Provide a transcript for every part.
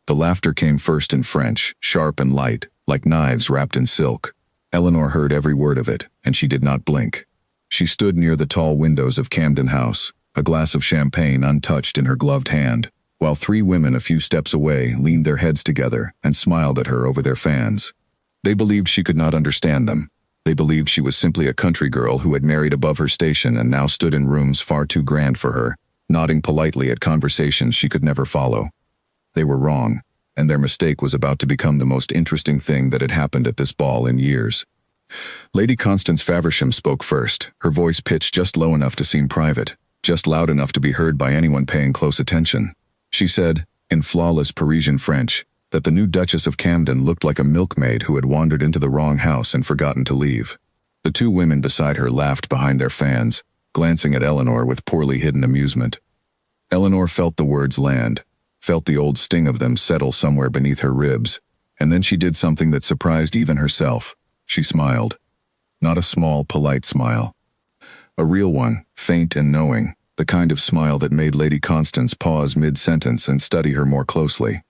The laughter came first in French, sharp and light, like knives wrapped in silk. Eleanor heard every word of it, and she did not blink. She stood near the tall windows of Camden House, a glass of champagne untouched in her gloved hand, while three women a few steps away leaned their heads together and smiled at her over their fans. They believed she could not understand them. They believed she was simply a country girl who had married above her station and now stood in rooms far too grand for her, nodding politely at conversations she could never follow. They were wrong, and their mistake was about to become the most interesting thing that had happened at this ball in years. Lady Constance Faversham spoke first, her voice pitched just low enough to seem private, just loud enough to be heard by anyone paying close attention. She said, in flawless Parisian French, that the new Duchess of Camden looked like a milkmaid who had wandered into the wrong house and forgotten to leave. The two women beside her laughed behind their fans, glancing at Eleanor with poorly hidden amusement. Eleanor felt the words land, felt the old sting of them settle somewhere beneath her ribs, and then she did something that surprised even herself. She smiled. Not a small, polite smile. A real one, faint and knowing, the kind of smile that made Lady Constance pause mid-sentence and study her more closely.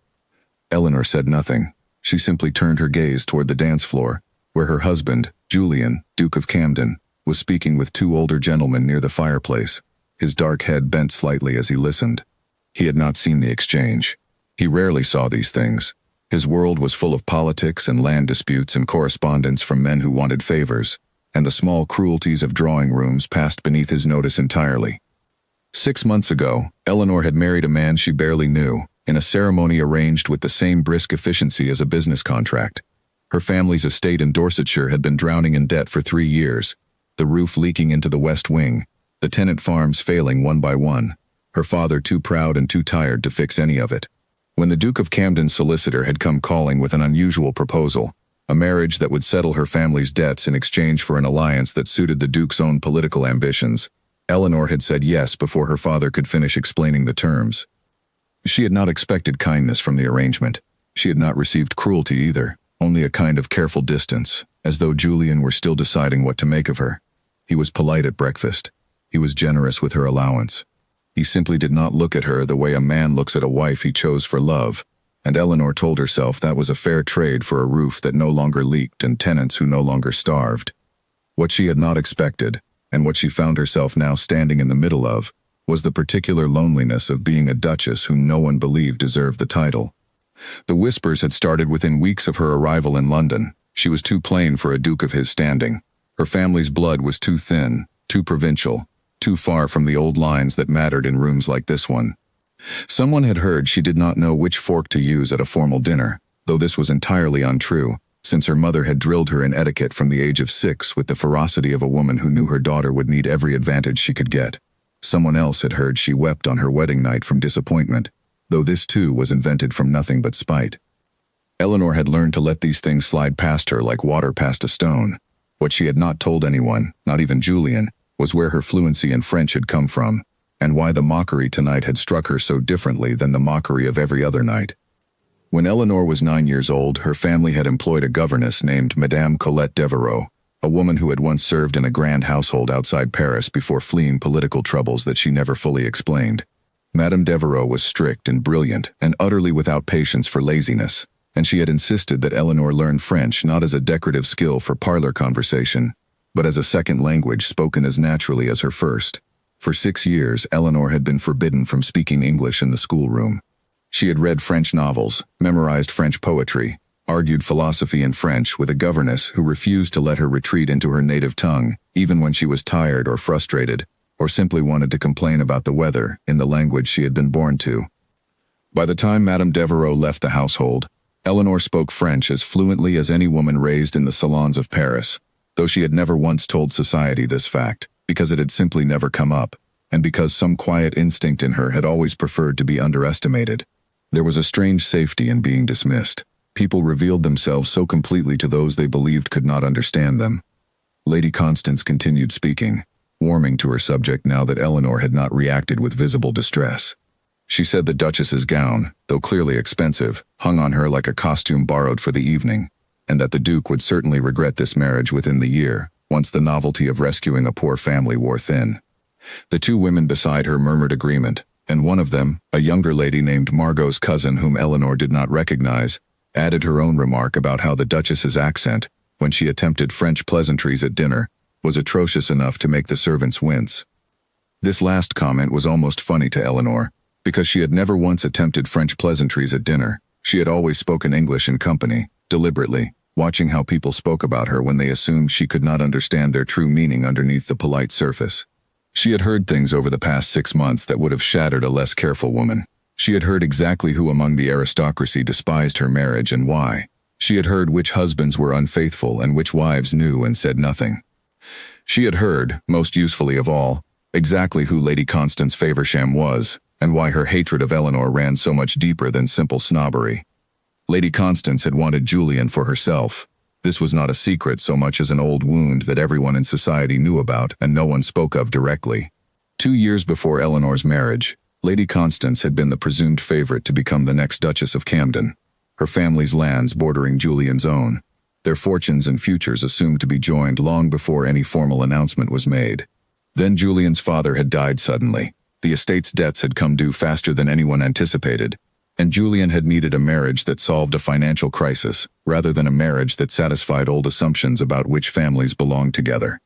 Eleanor said nothing. She simply turned her gaze toward the dance floor, where her husband, Julian, Duke of Camden, was speaking with two older gentlemen near the fireplace, his dark head bent slightly as he listened. He had not seen the exchange. He rarely saw these things. His world was full of politics and land disputes and correspondence from men who wanted favors, and the small cruelties of drawing rooms passed beneath his notice entirely. 6 months ago, Eleanor had married a man she barely knew, in a ceremony arranged with the same brisk efficiency as a business contract. Her family's estate in Dorsetshire had been drowning in debt for 3 years, the roof leaking into the west wing, the tenant farms failing one by one, her father too proud and too tired to fix any of it. When the Duke of Camden's solicitor had come calling with an unusual proposal, a marriage that would settle her family's debts in exchange for an alliance that suited the Duke's own political ambitions, Eleanor had said yes before her father could finish explaining the terms. She had not expected kindness from the arrangement. She had not received cruelty either, only a kind of careful distance, as though Julian were still deciding what to make of her. He was polite at breakfast. He was generous with her allowance. He simply did not look at her the way a man looks at a wife he chose for love, and Eleanor told herself that was a fair trade for a roof that no longer leaked and tenants who no longer starved. What she had not expected, and what she found herself now standing in the middle of, was the particular loneliness of being a duchess whom no one believed deserved the title. The whispers had started within weeks of her arrival in London. She was too plain for a duke of his standing. Her family's blood was too thin, too provincial, too far from the old lines that mattered in rooms like this one. Someone had heard she did not know which fork to use at a formal dinner, though this was entirely untrue, since her mother had drilled her in etiquette from the age of 6 with the ferocity of a woman who knew her daughter would need every advantage she could get. Someone else had heard she wept on her wedding night from disappointment, though this too was invented from nothing but spite. Eleanor had learned to let these things slide past her like water past a stone. What she had not told anyone, not even Julian, was where her fluency in French had come from, and why the mockery tonight had struck her so differently than the mockery of every other night. When Eleanor was 9 years old, her family had employed a governess named Madame Colette Devereux, a woman who had once served in a grand household outside Paris before fleeing political troubles that she never fully explained. Madame Devereux was strict and brilliant and utterly without patience for laziness, and she had insisted that Eleanor learn French not as a decorative skill for parlor conversation, but as a second language spoken as naturally as her first. For 6 years, Eleanor had been forbidden from speaking English in the schoolroom. She had read French novels, memorized French poetry, argued philosophy in French with a governess who refused to let her retreat into her native tongue, even when she was tired or frustrated, or simply wanted to complain about the weather in the language she had been born to. By the time Madame Devereux left the household, Eleanor spoke French as fluently as any woman raised in the salons of Paris, though she had never once told society this fact, because it had simply never come up, and because some quiet instinct in her had always preferred to be underestimated. There was a strange safety in being dismissed. People revealed themselves so completely to those they believed could not understand them. Lady Constance continued speaking, warming to her subject now that Eleanor had not reacted with visible distress. She said the Duchess's gown, though clearly expensive, hung on her like a costume borrowed for the evening, and that the Duke would certainly regret this marriage within the year, once the novelty of rescuing a poor family wore thin. The two women beside her murmured agreement, And one of them, a younger lady named Margot's cousin whom Eleanor did not recognize, added her own remark about how the Duchess's accent, when she attempted French pleasantries at dinner, was atrocious enough to make the servants wince. This last comment was almost funny to Eleanor, because she had never once attempted French pleasantries at dinner. She had always spoken English in company, deliberately, watching how people spoke about her when they assumed she could not understand their true meaning underneath the polite surface. She had heard things over the past 6 months that would have shattered a less careful woman. She had heard exactly who among the aristocracy despised her marriage and why. She had heard which husbands were unfaithful and which wives knew and said nothing. She had heard, most usefully of all, exactly who Lady Constance Faversham was, and why her hatred of Eleanor ran so much deeper than simple snobbery. Lady Constance had wanted Julian for herself. This was not a secret so much as an old wound that everyone in society knew about and no one spoke of directly. 2 years before Eleanor's marriage, Lady Constance had been the presumed favorite to become the next Duchess of Camden, her family's lands bordering Julian's own, their fortunes and futures assumed to be joined long before any formal announcement was made. Then Julian's father had died suddenly. The estate's debts had come due faster than anyone anticipated, and Julian had needed a marriage that solved a financial crisis, rather than a marriage that satisfied old assumptions about which families belonged together.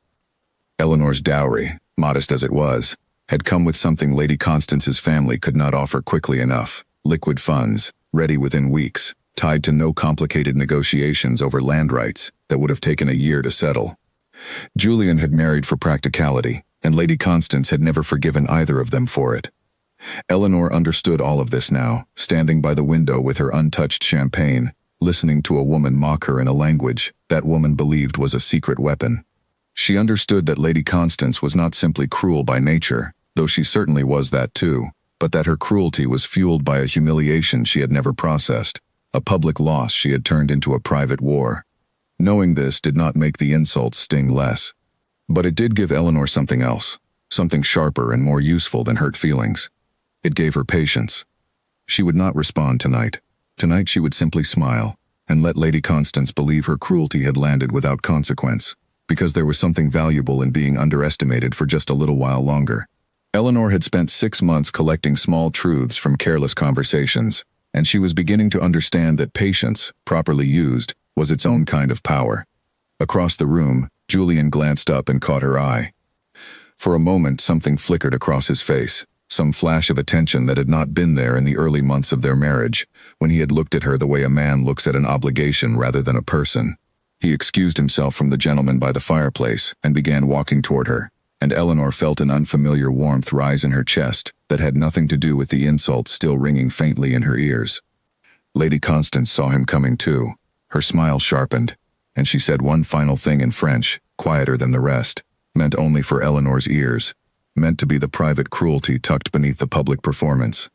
Eleanor's dowry, modest as it was, had come with something Lady Constance's family could not offer quickly enough: liquid funds, ready within weeks, tied to no complicated negotiations over land rights that would have taken a year to settle. Julian had married for practicality, and Lady Constance had never forgiven either of them for it. Eleanor understood all of this now, standing by the window with her untouched champagne, listening to a woman mock her in a language that woman believed was a secret weapon. She understood that Lady Constance was not simply cruel by nature, though she certainly was that too, but that her cruelty was fueled by a humiliation she had never processed, a public loss she had turned into a private war. Knowing this did not make the insults sting less. But it did give Eleanor something else, something sharper and more useful than hurt feelings. It gave her patience. She would not respond tonight. Tonight she would simply smile, and let Lady Constance believe her cruelty had landed without consequence, because there was something valuable in being underestimated for just a little while longer. Eleanor had spent 6 months collecting small truths from careless conversations, and she was beginning to understand that patience, properly used, was its own kind of power. Across the room, Julian glanced up and caught her eye. For a moment something flickered across his face, some flash of attention that had not been there in the early months of their marriage, when he had looked at her the way a man looks at an obligation rather than a person. He excused himself from the gentleman by the fireplace and began walking toward her, and Eleanor felt an unfamiliar warmth rise in her chest that had nothing to do with the insults still ringing faintly in her ears. Lady Constance saw him coming too. Her smile sharpened, and she said one final thing in French, quieter than the rest, meant only for Eleanor's ears, meant to be the private cruelty tucked beneath the public performance.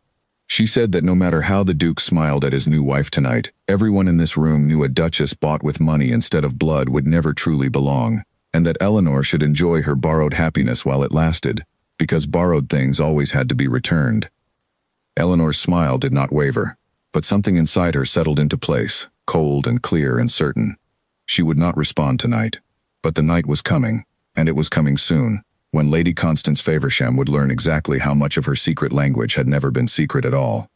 She said that no matter how the Duke smiled at his new wife tonight, everyone in this room knew a duchess bought with money instead of blood would never truly belong, and that Eleanor should enjoy her borrowed happiness while it lasted, because borrowed things always had to be returned. Eleanor's smile did not waver, but something inside her settled into place, cold and clear and certain. She would not respond tonight, but the night was coming, and it was coming soon, when Lady Constance Faversham would learn exactly how much of her secret language had never been secret at all.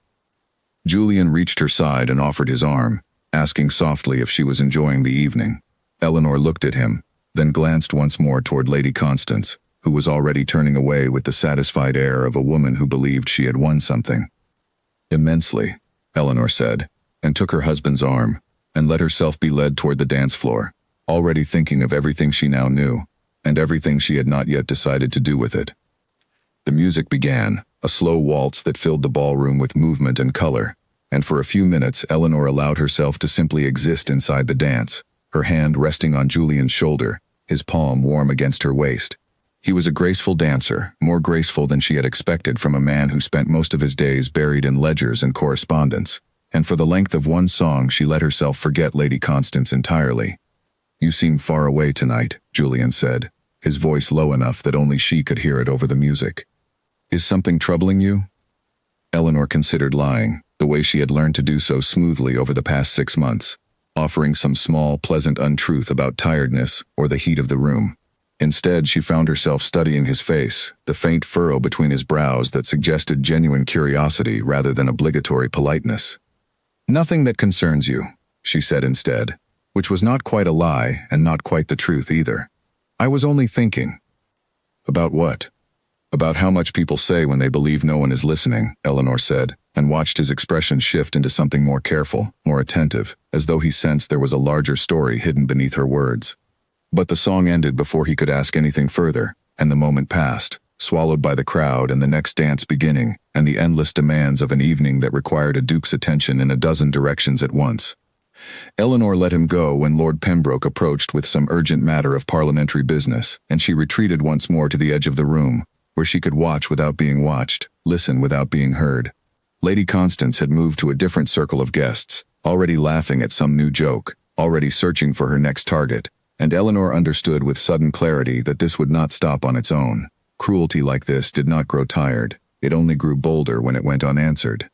Julian reached her side and offered his arm, asking softly if she was enjoying the evening. Eleanor looked at him, then glanced once more toward Lady Constance, who was already turning away with the satisfied air of a woman who believed she had won something. "Immensely," Eleanor said, and took her husband's arm, and let herself be led toward the dance floor, already thinking of everything she now knew, and everything she had not yet decided to do with it. The music began, a slow waltz that filled the ballroom with movement and color, and for a few minutes Eleanor allowed herself to simply exist inside the dance, her hand resting on Julian's shoulder, his palm warm against her waist. He was a graceful dancer, more graceful than she had expected from a man who spent most of his days buried in ledgers and correspondence, and for the length of one song she let herself forget Lady Constance entirely. "You seem far away tonight," Julian said, his voice low enough that only she could hear it over the music. "Is something troubling you?" Eleanor considered lying, the way she had learned to do so smoothly over the past 6 months, offering some small, pleasant untruth about tiredness or the heat of the room. Instead, she found herself studying his face, the faint furrow between his brows that suggested genuine curiosity rather than obligatory politeness. "Nothing that concerns you," she said instead, which was not quite a lie and not quite the truth either. "I was only thinking." "About what?" "About how much people say when they believe no one is listening," Eleanor said, and watched his expression shift into something more careful, more attentive, as though he sensed there was a larger story hidden beneath her words. But the song ended before he could ask anything further, and the moment passed, swallowed by the crowd and the next dance beginning, and the endless demands of an evening that required a duke's attention in a dozen directions at once. Eleanor let him go when Lord Pembroke approached with some urgent matter of parliamentary business, and she retreated once more to the edge of the room, where she could watch without being watched, listen without being heard. Lady Constance had moved to a different circle of guests, already laughing at some new joke, already searching for her next target, and Eleanor understood with sudden clarity that this would not stop on its own. Cruelty like this did not grow tired, it only grew bolder when it went unanswered.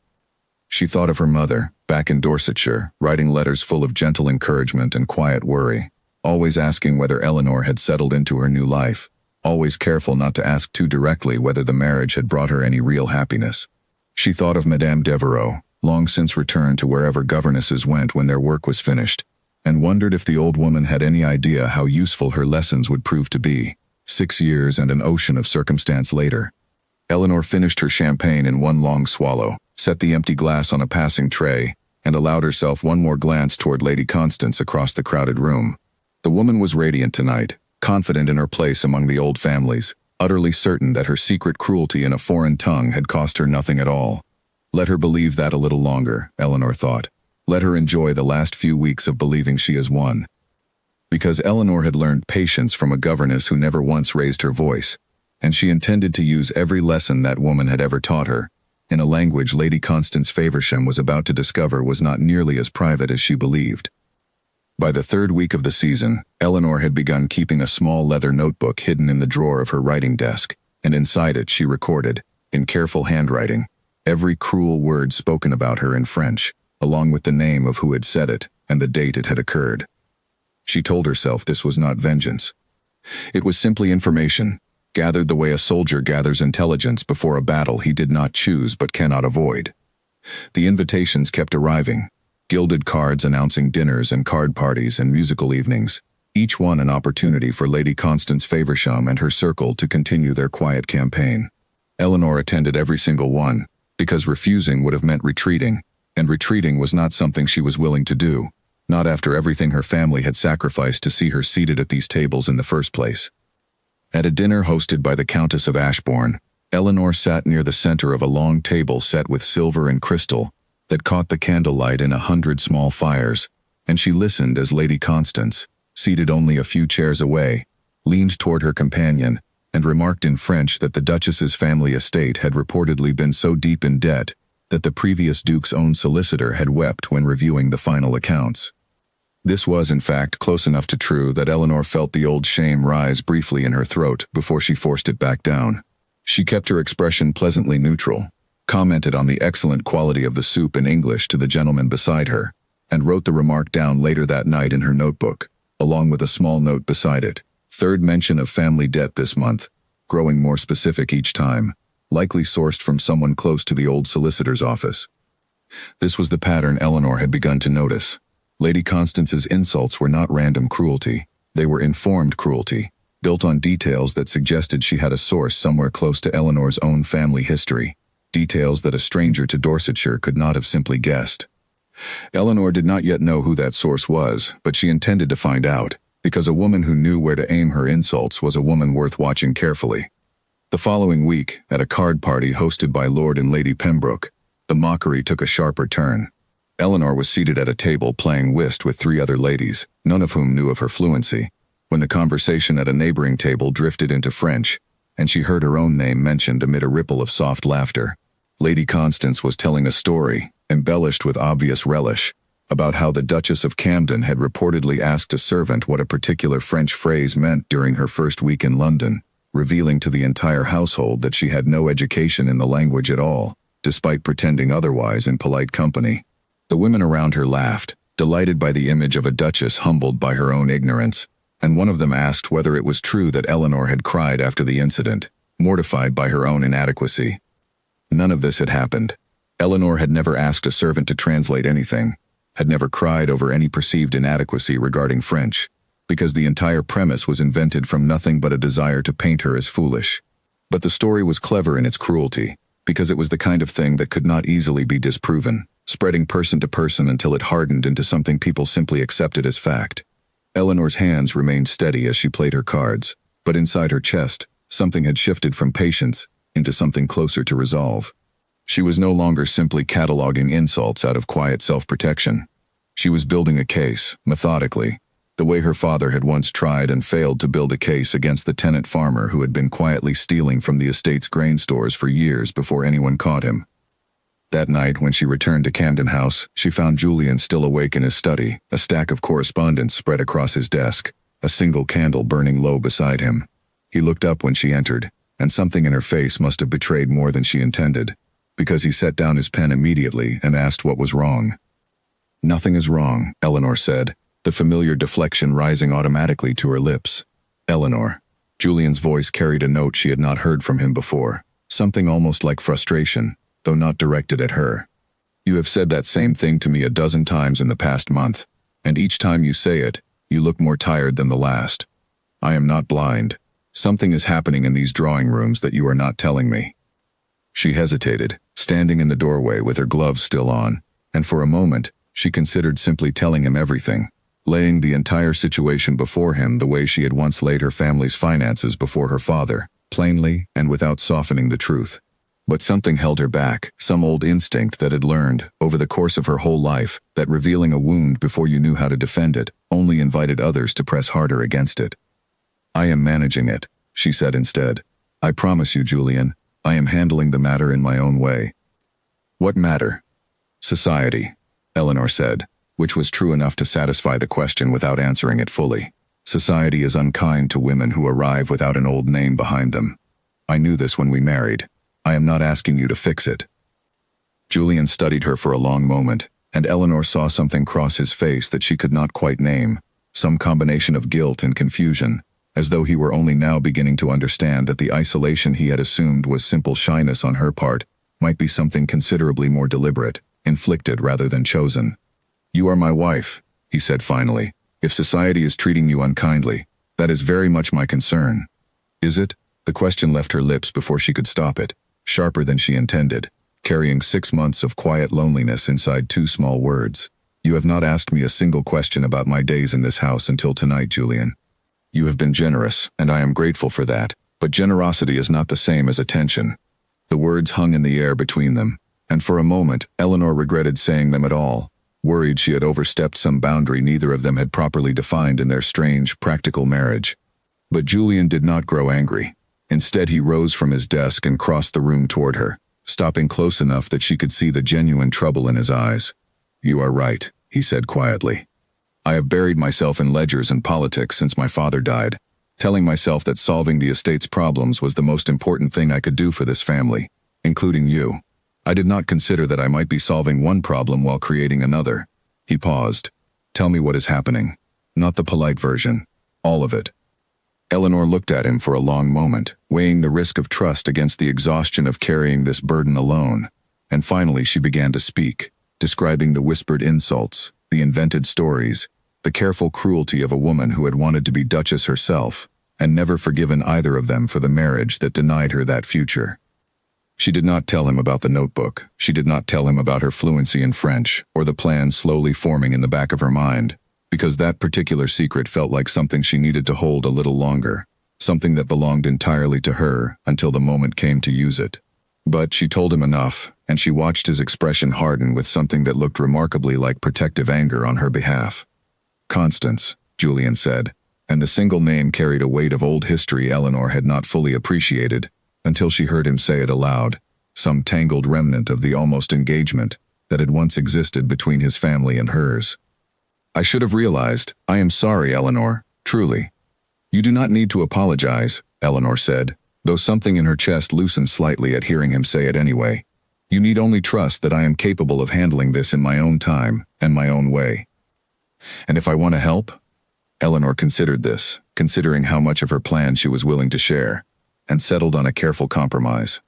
She thought of her mother, back in Dorsetshire, writing letters full of gentle encouragement and quiet worry, always asking whether Eleanor had settled into her new life, always careful not to ask too directly whether the marriage had brought her any real happiness. She thought of Madame Devereux, long since returned to wherever governesses went when their work was finished, and wondered if the old woman had any idea how useful her lessons would prove to be, 6 years and an ocean of circumstance later. Eleanor finished her champagne in one long swallow, set the empty glass on a passing tray, and allowed herself one more glance toward Lady Constance across the crowded room. The woman was radiant tonight, confident in her place among the old families, utterly certain that her secret cruelty in a foreign tongue had cost her nothing at all. Let her believe that a little longer, Eleanor thought. Let her enjoy the last few weeks of believing she is won. Because Eleanor had learned patience from a governess who never once raised her voice, and she intended to use every lesson that woman had ever taught her, in a language Lady Constance Faversham was about to discover was not nearly as private as she believed. By the 3rd week of the season, Eleanor had begun keeping a small leather notebook hidden in the drawer of her writing desk, and inside it she recorded, in careful handwriting, every cruel word spoken about her in French, along with the name of who had said it and the date it had occurred. She told herself this was not vengeance. It was simply information, gathered the way a soldier gathers intelligence before a battle he did not choose but cannot avoid. The invitations kept arriving, gilded cards announcing dinners and card parties and musical evenings, each one an opportunity for Lady Constance Faversham and her circle to continue their quiet campaign. Eleanor attended every single one, because refusing would have meant retreating, and retreating was not something she was willing to do, not after everything her family had sacrificed to see her seated at these tables in the first place. At a dinner hosted by the Countess of Ashbourne, Eleanor sat near the center of a long table set with silver and crystal that caught the candlelight in 100 small fires, and she listened as Lady Constance, seated only a few chairs away, leaned toward her companion and remarked in French that the Duchess's family estate had reportedly been so deep in debt that the previous duke's own solicitor had wept when reviewing the final accounts. This was, in fact, close enough to true that Eleanor felt the old shame rise briefly in her throat before she forced it back down. She kept her expression pleasantly neutral, commented on the excellent quality of the soup in English to the gentleman beside her, and wrote the remark down later that night in her notebook, along with a small note beside it. 3rd mention of family debt this month, growing more specific each time, likely sourced from someone close to the old solicitor's office. This was the pattern Eleanor had begun to notice. Lady Constance's insults were not random cruelty, they were informed cruelty, built on details that suggested she had a source somewhere close to Eleanor's own family history, details that a stranger to Dorsetshire could not have simply guessed. Eleanor did not yet know who that source was, but she intended to find out, because a woman who knew where to aim her insults was a woman worth watching carefully. The following week, at a card party hosted by Lord and Lady Pembroke, the mockery took a sharper turn. Eleanor was seated at a table playing whist with 3 other ladies, none of whom knew of her fluency, when the conversation at a neighboring table drifted into French, and she heard her own name mentioned amid a ripple of soft laughter. Lady Constance was telling a story, embellished with obvious relish, about how the Duchess of Camden had reportedly asked a servant what a particular French phrase meant during her first week in London, revealing to the entire household that she had no education in the language at all, despite pretending otherwise in polite company. The women around her laughed, delighted by the image of a duchess humbled by her own ignorance, and one of them asked whether it was true that Eleanor had cried after the incident, mortified by her own inadequacy. None of this had happened. Eleanor had never asked a servant to translate anything, had never cried over any perceived inadequacy regarding French, because the entire premise was invented from nothing but a desire to paint her as foolish. But the story was clever in its cruelty, because it was the kind of thing that could not easily be disproven, spreading person to person until it hardened into something people simply accepted as fact. Eleanor's hands remained steady as she played her cards, but inside her chest, something had shifted from patience into something closer to resolve. She was no longer simply cataloging insults out of quiet self-protection. She was building a case, methodically, the way her father had once tried and failed to build a case against the tenant farmer who had been quietly stealing from the estate's grain stores for years before anyone caught him. That night, when she returned to Camden House, she found Julian still awake in his study, a stack of correspondence spread across his desk, a single candle burning low beside him. He looked up when she entered, and something in her face must have betrayed more than she intended, because he set down his pen immediately and asked what was wrong. "Nothing is wrong," Eleanor said, the familiar deflection rising automatically to her lips. "Eleanor." Julian's voice carried a note she had not heard from him before, something almost like frustration, though not directed at her. "You have said that same thing to me a dozen times in the past month, and each time you say it, you look more tired than the last. I am not blind. Something is happening in these drawing rooms that you are not telling me." She hesitated, standing in the doorway with her gloves still on, and for a moment, she considered simply telling him everything, laying the entire situation before him the way she had once laid her family's finances before her father, plainly and without softening the truth. But something held her back, some old instinct that had learned, over the course of her whole life, that revealing a wound before you knew how to defend it only invited others to press harder against it. "I am managing it," she said instead. "I promise you, Julian, I am handling the matter in my own way." "What matter?" "Society," Eleanor said, which was true enough to satisfy the question without answering it fully. "Society is unkind to women who arrive without an old name behind them. I knew this when we married. I am not asking you to fix it." Julian studied her for a long moment, and Eleanor saw something cross his face that she could not quite name, some combination of guilt and confusion, as though he were only now beginning to understand that the isolation he had assumed was simple shyness on her part might be something considerably more deliberate, inflicted rather than chosen. "You are my wife," he said finally. "If society is treating you unkindly, that is very much my concern." "Is it?" The question left her lips before she could stop it, sharper than she intended, carrying 6 months of quiet loneliness inside 2 small words. "You have not asked me a single question about my days in this house until tonight, Julian. You have been generous, and I am grateful for that, but generosity is not the same as attention." The words hung in the air between them, and for a moment Eleanor regretted saying them at all, worried she had overstepped some boundary neither of them had properly defined in their strange, practical marriage. But Julian did not grow angry. Instead, he rose from his desk and crossed the room toward her, stopping close enough that she could see the genuine trouble in his eyes. "You are right," he said quietly. "I have buried myself in ledgers and politics since my father died, telling myself that solving the estate's problems was the most important thing I could do for this family, including you. I did not consider that I might be solving one problem while creating another." He paused. "Tell me what is happening. Not the polite version. All of it." Eleanor looked at him for a long moment, weighing the risk of trust against the exhaustion of carrying this burden alone, and finally she began to speak, describing the whispered insults, the invented stories, the careful cruelty of a woman who had wanted to be Duchess herself, and never forgiven either of them for the marriage that denied her that future. She did not tell him about the notebook. She did not tell him about her fluency in French, or the plan slowly forming in the back of her mind, because that particular secret felt like something she needed to hold a little longer, something that belonged entirely to her until the moment came to use it. But she told him enough, and she watched his expression harden with something that looked remarkably like protective anger on her behalf. "Constance," Julian said, and the single name carried a weight of old history Eleanor had not fully appreciated, until she heard him say it aloud, some tangled remnant of the almost engagement that had once existed between his family and hers. "I should have realized. I am sorry, Eleanor, truly." "You do not need to apologize," Eleanor said, though something in her chest loosened slightly at hearing him say it anyway. "You need only trust that I am capable of handling this in my own time and my own way." "And if I want to help?" Eleanor considered this, considering how much of her plan she was willing to share, and settled on a careful compromise.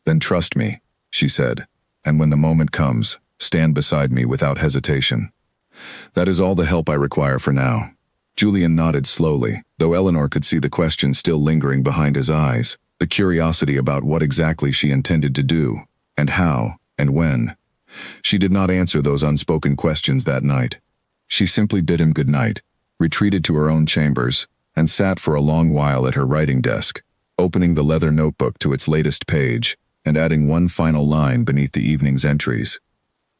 "Then trust me," she said, "and when the moment comes, stand beside me without hesitation. That is all the help I require for now." Julian nodded slowly, though Eleanor could see the question still lingering behind his eyes, the curiosity about what exactly she intended to do, and how, and when. She did not answer those unspoken questions that night. She simply bid him good night, retreated to her own chambers, and sat for a long while at her writing desk, opening the leather notebook to its latest page, and adding one final line beneath the evening's entries.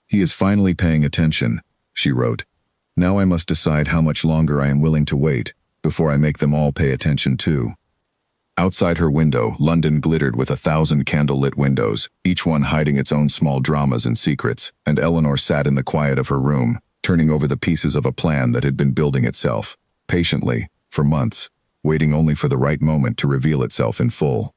"He is finally paying attention," she wrote. "Now I must decide how much longer I am willing to wait, before I make them all pay attention too." Outside her window, London glittered with 1,000 candle-lit windows, each one hiding its own small dramas and secrets, and Eleanor sat in the quiet of her room, turning over the pieces of a plan that had been building itself, patiently, for months, waiting only for the right moment to reveal itself in full.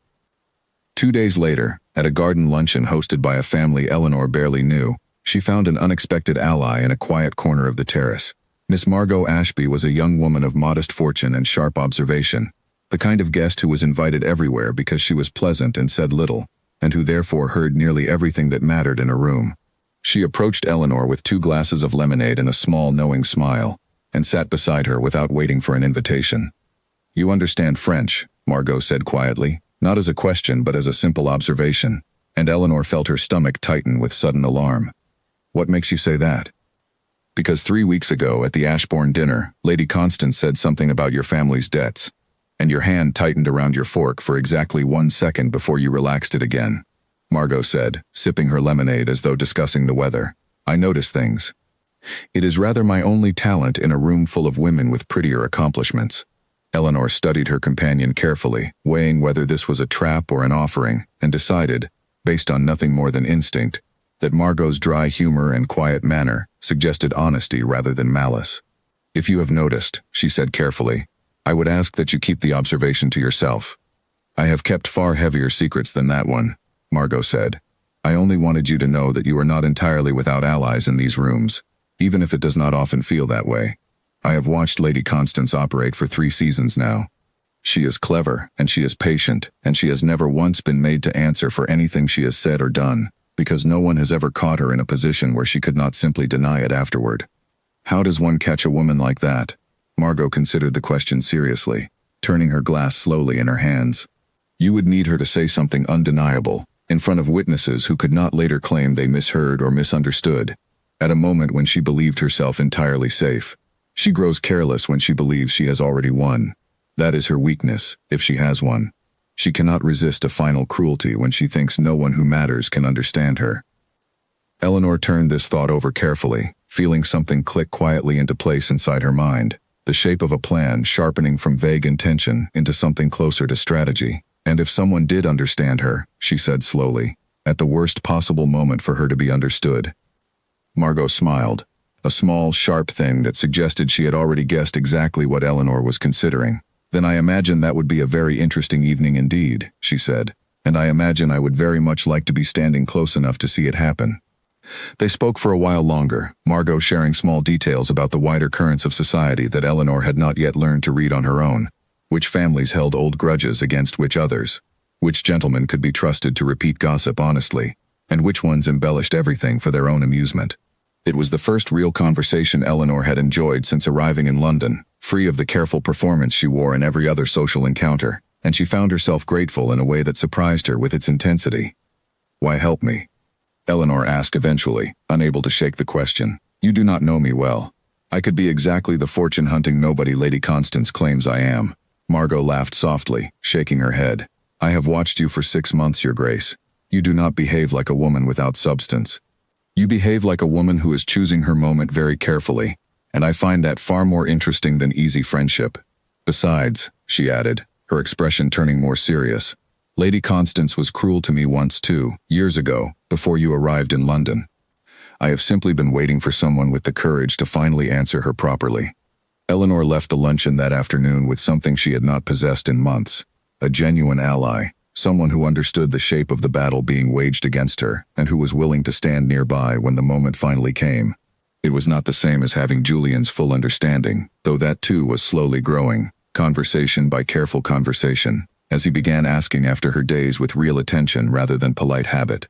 2 days later, at a garden luncheon hosted by a family Eleanor barely knew, she found an unexpected ally in a quiet corner of the terrace. Miss Margot Ashby was a young woman of modest fortune and sharp observation, the kind of guest who was invited everywhere because she was pleasant and said little, and who therefore heard nearly everything that mattered in a room. She approached Eleanor with 2 glasses of lemonade and a small knowing smile, and sat beside her without waiting for an invitation. "You understand French," Margot said quietly, not as a question but as a simple observation, and Eleanor felt her stomach tighten with sudden alarm. "What makes you say that?" "Because 3 weeks ago at the Ashbourne dinner, Lady Constance said something about your family's debts, and your hand tightened around your fork for exactly 1 second before you relaxed it again," Margot said, sipping her lemonade as though discussing the weather. "I notice things. It is rather my only talent in a room full of women with prettier accomplishments." Eleanor studied her companion carefully, weighing whether this was a trap or an offering, and decided, based on nothing more than instinct, that Margot's dry humor and quiet manner suggested honesty rather than malice. "If you have noticed," she said carefully, "I would ask that you keep the observation to yourself." "I have kept far heavier secrets than that one," Margot said. "I only wanted you to know that you are not entirely without allies in these rooms, even if it does not often feel that way. I have watched Lady Constance operate for 3 seasons now. She is clever, and she is patient, and she has never once been made to answer for anything she has said or done, because no one has ever caught her in a position where she could not simply deny it afterward." "How does one catch a woman like that?" Margot considered the question seriously, turning her glass slowly in her hands. "You would need her to say something undeniable, in front of witnesses who could not later claim they misheard or misunderstood, at a moment when she believed herself entirely safe. She grows careless when she believes she has already won. That is her weakness, if she has one. She cannot resist a final cruelty when she thinks no one who matters can understand her." Eleanor turned this thought over carefully, feeling something click quietly into place inside her mind, the shape of a plan sharpening from vague intention into something closer to strategy. "And if someone did understand her," she said slowly, "at the worst possible moment for her to be understood." Margot smiled, a small, sharp thing that suggested she had already guessed exactly what Eleanor was considering. "Then I imagine that would be a very interesting evening indeed," she said, "and I imagine I would very much like to be standing close enough to see it happen." They spoke for a while longer, Margot sharing small details about the wider currents of society that Eleanor had not yet learned to read on her own, which families held old grudges against which others, which gentlemen could be trusted to repeat gossip honestly, and which ones embellished everything for their own amusement. It was the first real conversation Eleanor had enjoyed since arriving in London, free of the careful performance she wore in every other social encounter, and she found herself grateful in a way that surprised her with its intensity. "Why help me?" Eleanor asked eventually, unable to shake the question. "You do not know me well. I could be exactly the fortune-hunting nobody Lady Constance claims I am." Margot laughed softly, shaking her head. "I have watched you for 6 months, Your Grace. You do not behave like a woman without substance. You behave like a woman who is choosing her moment very carefully, and I find that far more interesting than easy friendship. Besides," she added, her expression turning more serious, "Lady Constance was cruel to me once too, years ago, before you arrived in London. I have simply been waiting for someone with the courage to finally answer her properly." Eleanor left the luncheon that afternoon with something she had not possessed in months, a genuine ally, someone who understood the shape of the battle being waged against her and who was willing to stand nearby when the moment finally came. It was not the same as having Julian's full understanding, though that too was slowly growing, conversation by careful conversation, as he began asking after her days with real attention rather than polite habit.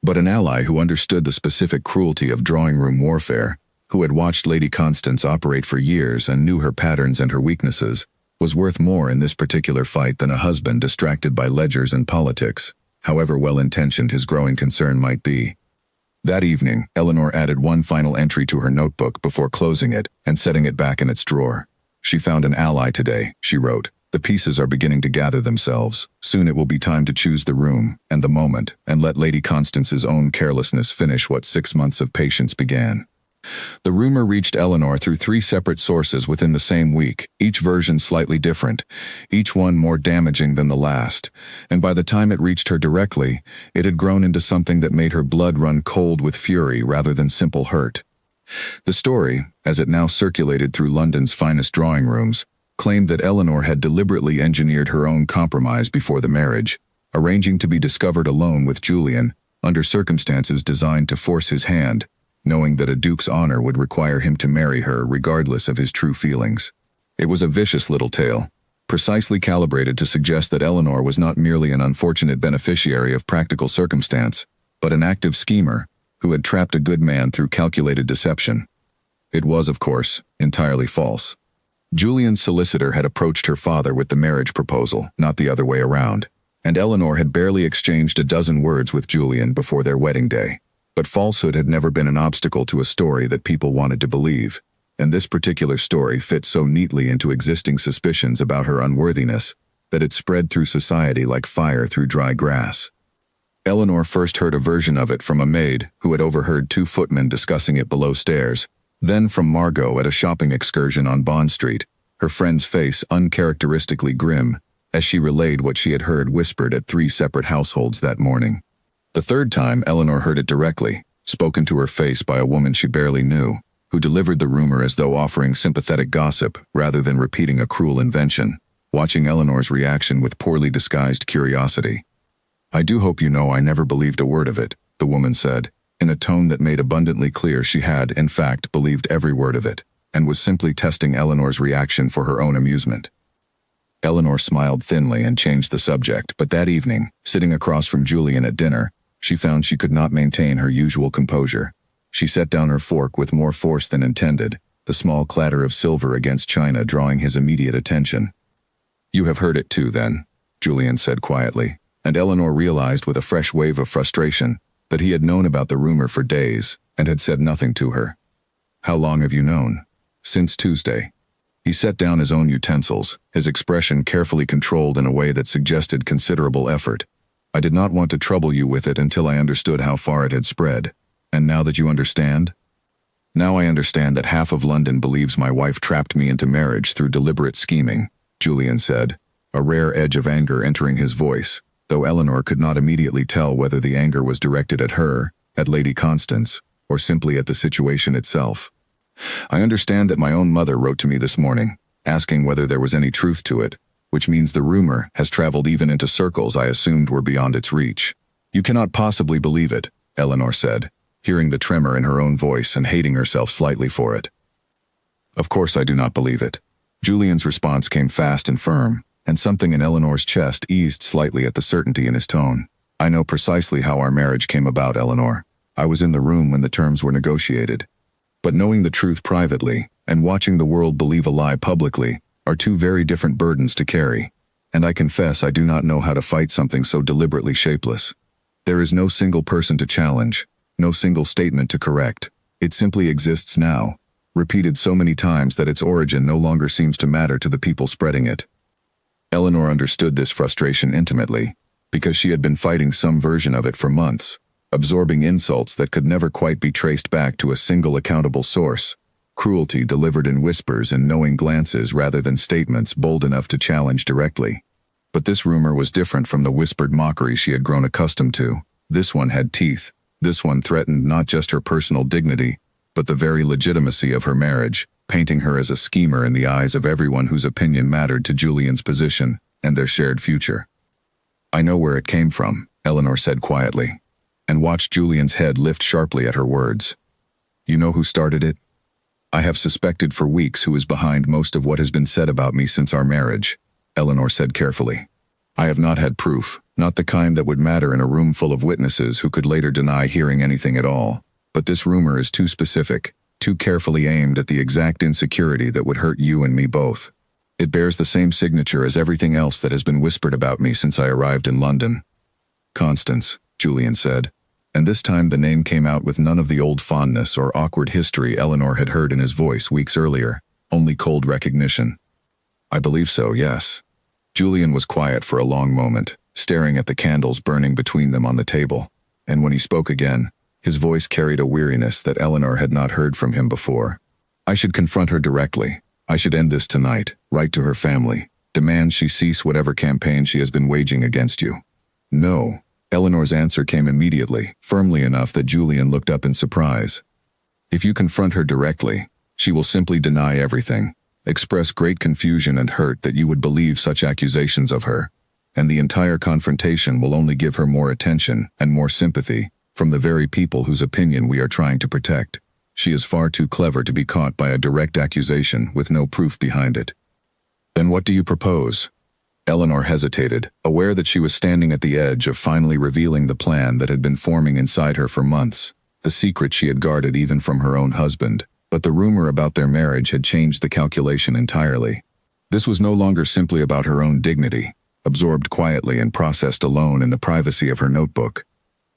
But an ally who understood the specific cruelty of drawing-room warfare, who had watched Lady Constance operate for years and knew her patterns and her weaknesses, was worth more in this particular fight than a husband distracted by ledgers and politics, however well-intentioned his growing concern might be. That evening, Eleanor added one final entry to her notebook before closing it and setting it back in its drawer. She found an ally today, she wrote. The pieces are beginning to gather themselves. Soon it will be time to choose the room and the moment and let Lady Constance's own carelessness finish what 6 months of patience began. The rumor reached Eleanor through 3 separate sources within the same week, each version slightly different, each one more damaging than the last, and by the time it reached her directly, it had grown into something that made her blood run cold with fury rather than simple hurt. The story, as it now circulated through London's finest drawing rooms, claimed that Eleanor had deliberately engineered her own compromise before the marriage, arranging to be discovered alone with Julian, under circumstances designed to force his hand, knowing that a duke's honor would require him to marry her regardless of his true feelings. It was a vicious little tale, precisely calibrated to suggest that Eleanor was not merely an unfortunate beneficiary of practical circumstance, but an active schemer who had trapped a good man through calculated deception. It was, of course, entirely false. Julian's solicitor had approached her father with the marriage proposal, not the other way around, and Eleanor had barely exchanged a dozen words with Julian before their wedding day. But falsehood had never been an obstacle to a story that people wanted to believe, and this particular story fit so neatly into existing suspicions about her unworthiness that it spread through society like fire through dry grass. Eleanor first heard a version of it from a maid who had overheard 2 footmen discussing it below stairs, then from Margot at a shopping excursion on Bond Street, her friend's face uncharacteristically grim as she relayed what she had heard whispered at 3 separate households that morning. The third time, Eleanor heard it directly, spoken to her face by a woman she barely knew, who delivered the rumor as though offering sympathetic gossip rather than repeating a cruel invention, watching Eleanor's reaction with poorly disguised curiosity. "I do hope you know I never believed a word of it," the woman said, in a tone that made abundantly clear she had, in fact, believed every word of it, and was simply testing Eleanor's reaction for her own amusement. Eleanor smiled thinly and changed the subject, but that evening, sitting across from Julian at dinner, she found she could not maintain her usual composure. She set down her fork with more force than intended, the small clatter of silver against china drawing his immediate attention. "You have heard it too, then," Julian said quietly, and Eleanor realized with a fresh wave of frustration that he had known about the rumor for days and had said nothing to her. "How long have you known?" "Since Tuesday." He set down his own utensils, his expression carefully controlled in a way that suggested considerable effort. "I did not want to trouble you with it until I understood how far it had spread. And now that you understand?" "Now I understand that half of London believes my wife trapped me into marriage through deliberate scheming," Julian said, a rare edge of anger entering his voice, though Eleanor could not immediately tell whether the anger was directed at her, at Lady Constance, or simply at the situation itself. "I understand that my own mother wrote to me this morning, asking whether there was any truth to it, which means the rumor has traveled even into circles I assumed were beyond its reach." "You cannot possibly believe it," Eleanor said, hearing the tremor in her own voice and hating herself slightly for it. "Of course I do not believe it." Julian's response came fast and firm, and something in Eleanor's chest eased slightly at the certainty in his tone. "I know precisely how our marriage came about, Eleanor. I was in the room when the terms were negotiated. But knowing the truth privately and watching the world believe a lie publicly are 2 very different burdens to carry, and I confess I do not know how to fight something so deliberately shapeless. There is no single person to challenge, no single statement to correct. It simply exists now, repeated so many times that its origin no longer seems to matter to the people spreading it." Eleanor understood this frustration intimately, because she had been fighting some version of it for months, absorbing insults that could never quite be traced back to a single accountable source, cruelty delivered in whispers and knowing glances rather than statements bold enough to challenge directly. But this rumor was different from the whispered mockery she had grown accustomed to. This one had teeth. This one threatened not just her personal dignity, but the very legitimacy of her marriage, painting her as a schemer in the eyes of everyone whose opinion mattered to Julian's position and their shared future. "I know where it came from," Eleanor said quietly, and watched Julian's head lift sharply at her words. You know who started it? I have suspected for weeks who is behind most of what has been said about me since our marriage, Eleanor said carefully. I have not had proof, not the kind that would matter in a room full of witnesses who could later deny hearing anything at all. But this rumor is too specific, too carefully aimed at the exact insecurity that would hurt you and me both. It bears the same signature as everything else that has been whispered about me since I arrived in London. Constance, Julian said, and this time the name came out with none of the old fondness or awkward history Eleanor had heard in his voice weeks earlier, only cold recognition. I believe so, yes. Julian was quiet for a long moment, staring at the candles burning between them on the table, and when he spoke again, his voice carried a weariness that Eleanor had not heard from him before. I should confront her directly. I should end this tonight, write to her family, demand she cease whatever campaign she has been waging against you. No. Eleanor's answer came immediately, firmly enough that Julian looked up in surprise. If you confront her directly, she will simply deny everything, express great confusion and hurt that you would believe such accusations of her, and the entire confrontation will only give her more attention and more sympathy from the very people whose opinion we are trying to protect. She is far too clever to be caught by a direct accusation with no proof behind it. Then what do you propose? Eleanor hesitated, aware that she was standing at the edge of finally revealing the plan that had been forming inside her for months, the secret she had guarded even from her own husband, but the rumor about their marriage had changed the calculation entirely. This was no longer simply about her own dignity, absorbed quietly and processed alone in the privacy of her notebook.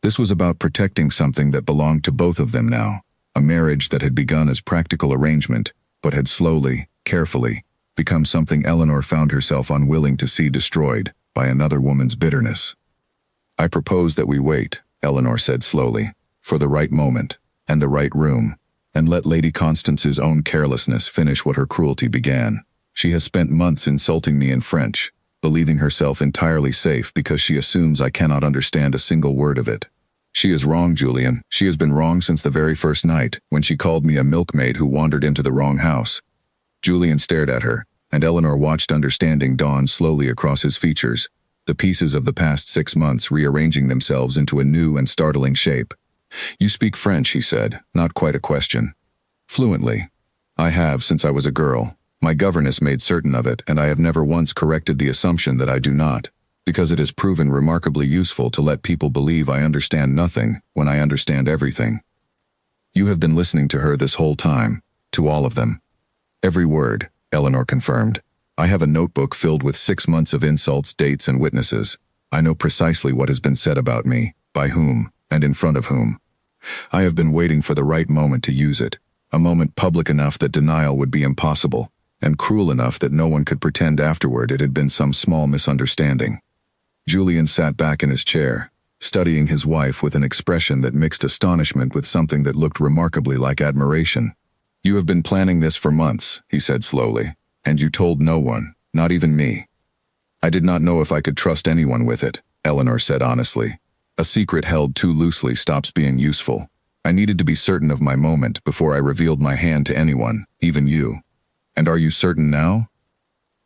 This was about protecting something that belonged to both of them now, a marriage that had begun as practical arrangement, but had slowly, carefully, become something Eleanor found herself unwilling to see destroyed by another woman's bitterness. I propose that we wait, Eleanor said slowly, for the right moment, and the right room, and let Lady Constance's own carelessness finish what her cruelty began. She has spent months insulting me in French, believing herself entirely safe because she assumes I cannot understand a single word of it. She is wrong, Julian. She has been wrong since the very first night, when she called me a milkmaid who wandered into the wrong house. Julian stared at her, and Eleanor watched understanding dawn slowly across his features, the pieces of the past 6 months rearranging themselves into a new and startling shape. You speak French, he said, not quite a question. Fluently. I have since I was a girl. My governess made certain of it, and I have never once corrected the assumption that I do not, because it has proven remarkably useful to let people believe I understand nothing when I understand everything. You have been listening to her this whole time, to all of them. Every word, Eleanor confirmed. I have a notebook filled with 6 months of insults, dates, and witnesses. I know precisely what has been said about me, by whom, and in front of whom. I have been waiting for the right moment to use it, a moment public enough that denial would be impossible, and cruel enough that no one could pretend afterward it had been some small misunderstanding. Julian sat back in his chair, studying his wife with an expression that mixed astonishment with something that looked remarkably like admiration. You have been planning this for months, he said slowly, and you told no one, not even me. I did not know if I could trust anyone with it, Eleanor said honestly. A secret held too loosely stops being useful. I needed to be certain of my moment before I revealed my hand to anyone, even you. And are you certain now?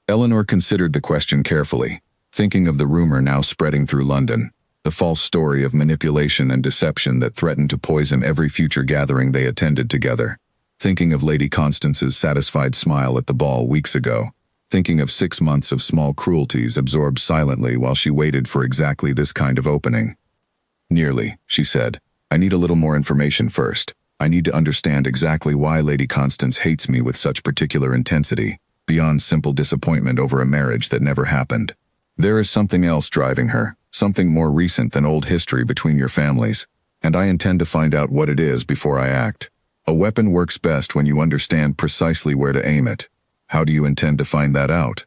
Eleanor considered the question carefully, thinking of the rumor now spreading through London, the false story of manipulation and deception that threatened to poison every future gathering they attended together. Thinking of Lady Constance's satisfied smile at the ball weeks ago, thinking of 6 months of small cruelties absorbed silently while she waited for exactly this kind of opening. Nearly, she said. I need a little more information first. I need to understand exactly why Lady Constance hates me with such particular intensity, beyond simple disappointment over a marriage that never happened. There is something else driving her, something more recent than old history between your families, and I intend to find out what it is before I act. A weapon works best when you understand precisely where to aim it. How do you intend to find that out?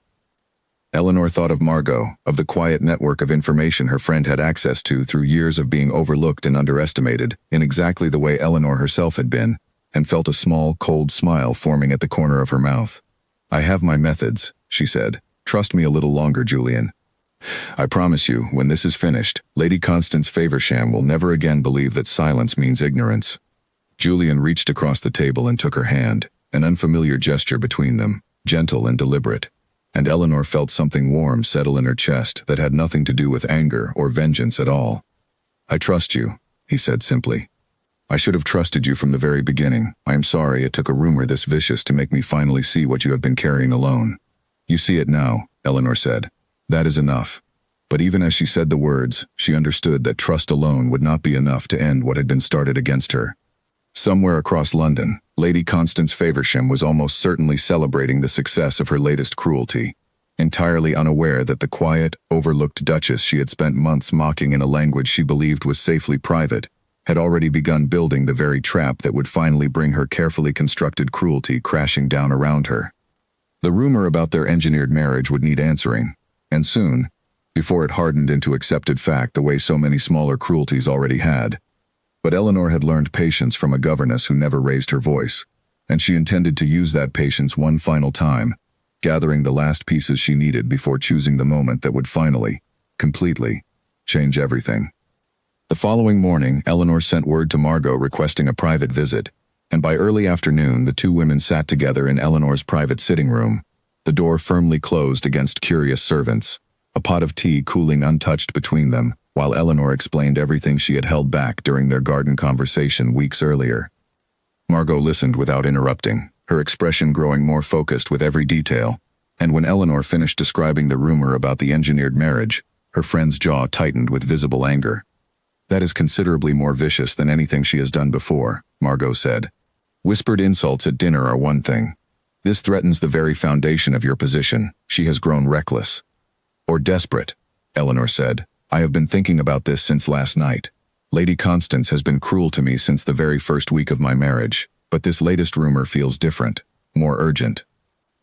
Eleanor thought of Margot, of the quiet network of information her friend had access to through years of being overlooked and underestimated, in exactly the way Eleanor herself had been, and felt a small, cold smile forming at the corner of her mouth. I have my methods, she said. Trust me a little longer, Julian. I promise you, when this is finished, Lady Constance Faversham will never again believe that silence means ignorance. Julian reached across the table and took her hand, an unfamiliar gesture between them, gentle and deliberate. And Eleanor felt something warm settle in her chest that had nothing to do with anger or vengeance at all. I trust you, he said simply. I should have trusted you from the very beginning. I am sorry it took a rumor this vicious to make me finally see what you have been carrying alone. You see it now, Eleanor said. That is enough. But even as she said the words, she understood that trust alone would not be enough to end what had been started against her. Somewhere across London, Lady Constance Faversham was almost certainly celebrating the success of her latest cruelty, entirely unaware that the quiet, overlooked Duchess she had spent months mocking in a language she believed was safely private, had already begun building the very trap that would finally bring her carefully constructed cruelty crashing down around her. The rumor about their engineered marriage would need answering, and soon, before it hardened into accepted fact the way so many smaller cruelties already had. But Eleanor had learned patience from a governess who never raised her voice, and she intended to use that patience one final time, gathering the last pieces she needed before choosing the moment that would finally, completely, change everything. The following morning, Eleanor sent word to Margot requesting a private visit, and by early afternoon the two women sat together in Eleanor's private sitting room, the door firmly closed against curious servants, a pot of tea cooling untouched between them, while Eleanor explained everything she had held back during their garden conversation weeks earlier. Margot listened without interrupting, her expression growing more focused with every detail, and when Eleanor finished describing the rumor about the engineered marriage, her friend's jaw tightened with visible anger. That is considerably more vicious than anything she has done before, Margot said. Whispered insults at dinner are one thing. This threatens the very foundation of your position. She has grown reckless. Or desperate, Eleanor said. I have been thinking about this since last night. Lady Constance has been cruel to me since the very first week of my marriage, but this latest rumor feels different, more urgent.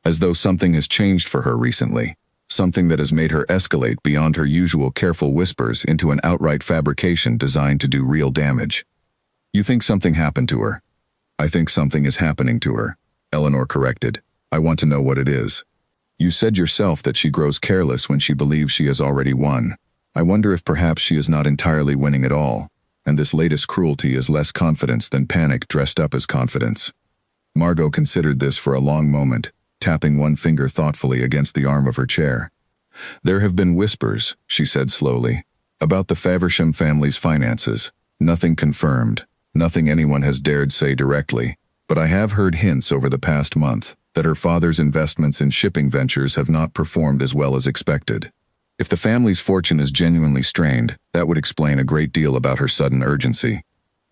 As though something has changed for her recently. Something that has made her escalate beyond her usual careful whispers into an outright fabrication designed to do real damage. You think something happened to her? I think something is happening to her, Eleanor corrected. I want to know what it is. You said yourself that she grows careless when she believes she has already won. I wonder if perhaps she is not entirely winning at all, and this latest cruelty is less confidence than panic dressed up as confidence. Margot considered this for a long moment, tapping one finger thoughtfully against the arm of her chair. There have been whispers, she said slowly, about the Faversham family's finances. Nothing confirmed, nothing anyone has dared say directly, but I have heard hints over the past month that her father's investments in shipping ventures have not performed as well as expected. If the family's fortune is genuinely strained, that would explain a great deal about her sudden urgency.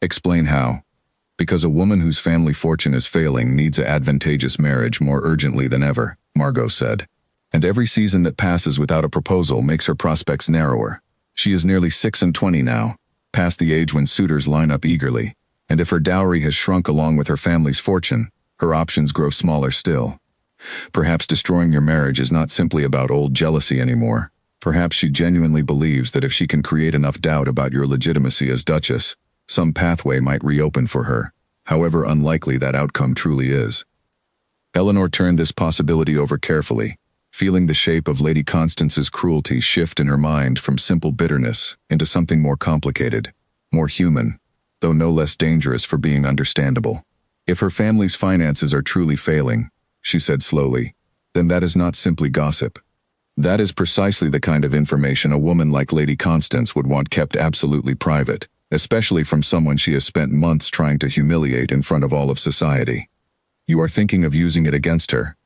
Explain how. Because a woman whose family fortune is failing needs an advantageous marriage more urgently than ever, Margot said. And every season that passes without a proposal makes her prospects narrower. She is nearly 26 now, past the age when suitors line up eagerly, and if her dowry has shrunk along with her family's fortune, her options grow smaller still. Perhaps destroying your marriage is not simply about old jealousy anymore. Perhaps she genuinely believes that if she can create enough doubt about your legitimacy as Duchess, some pathway might reopen for her, however unlikely that outcome truly is. Eleanor turned this possibility over carefully, feeling the shape of Lady Constance's cruelty shift in her mind from simple bitterness into something more complicated, more human, though no less dangerous for being understandable. If her family's finances are truly failing, she said slowly, then that is not simply gossip. That is precisely the kind of information a woman like Lady Constance would want kept absolutely private, especially from someone she has spent months trying to humiliate in front of all of society. You are thinking of using it against her.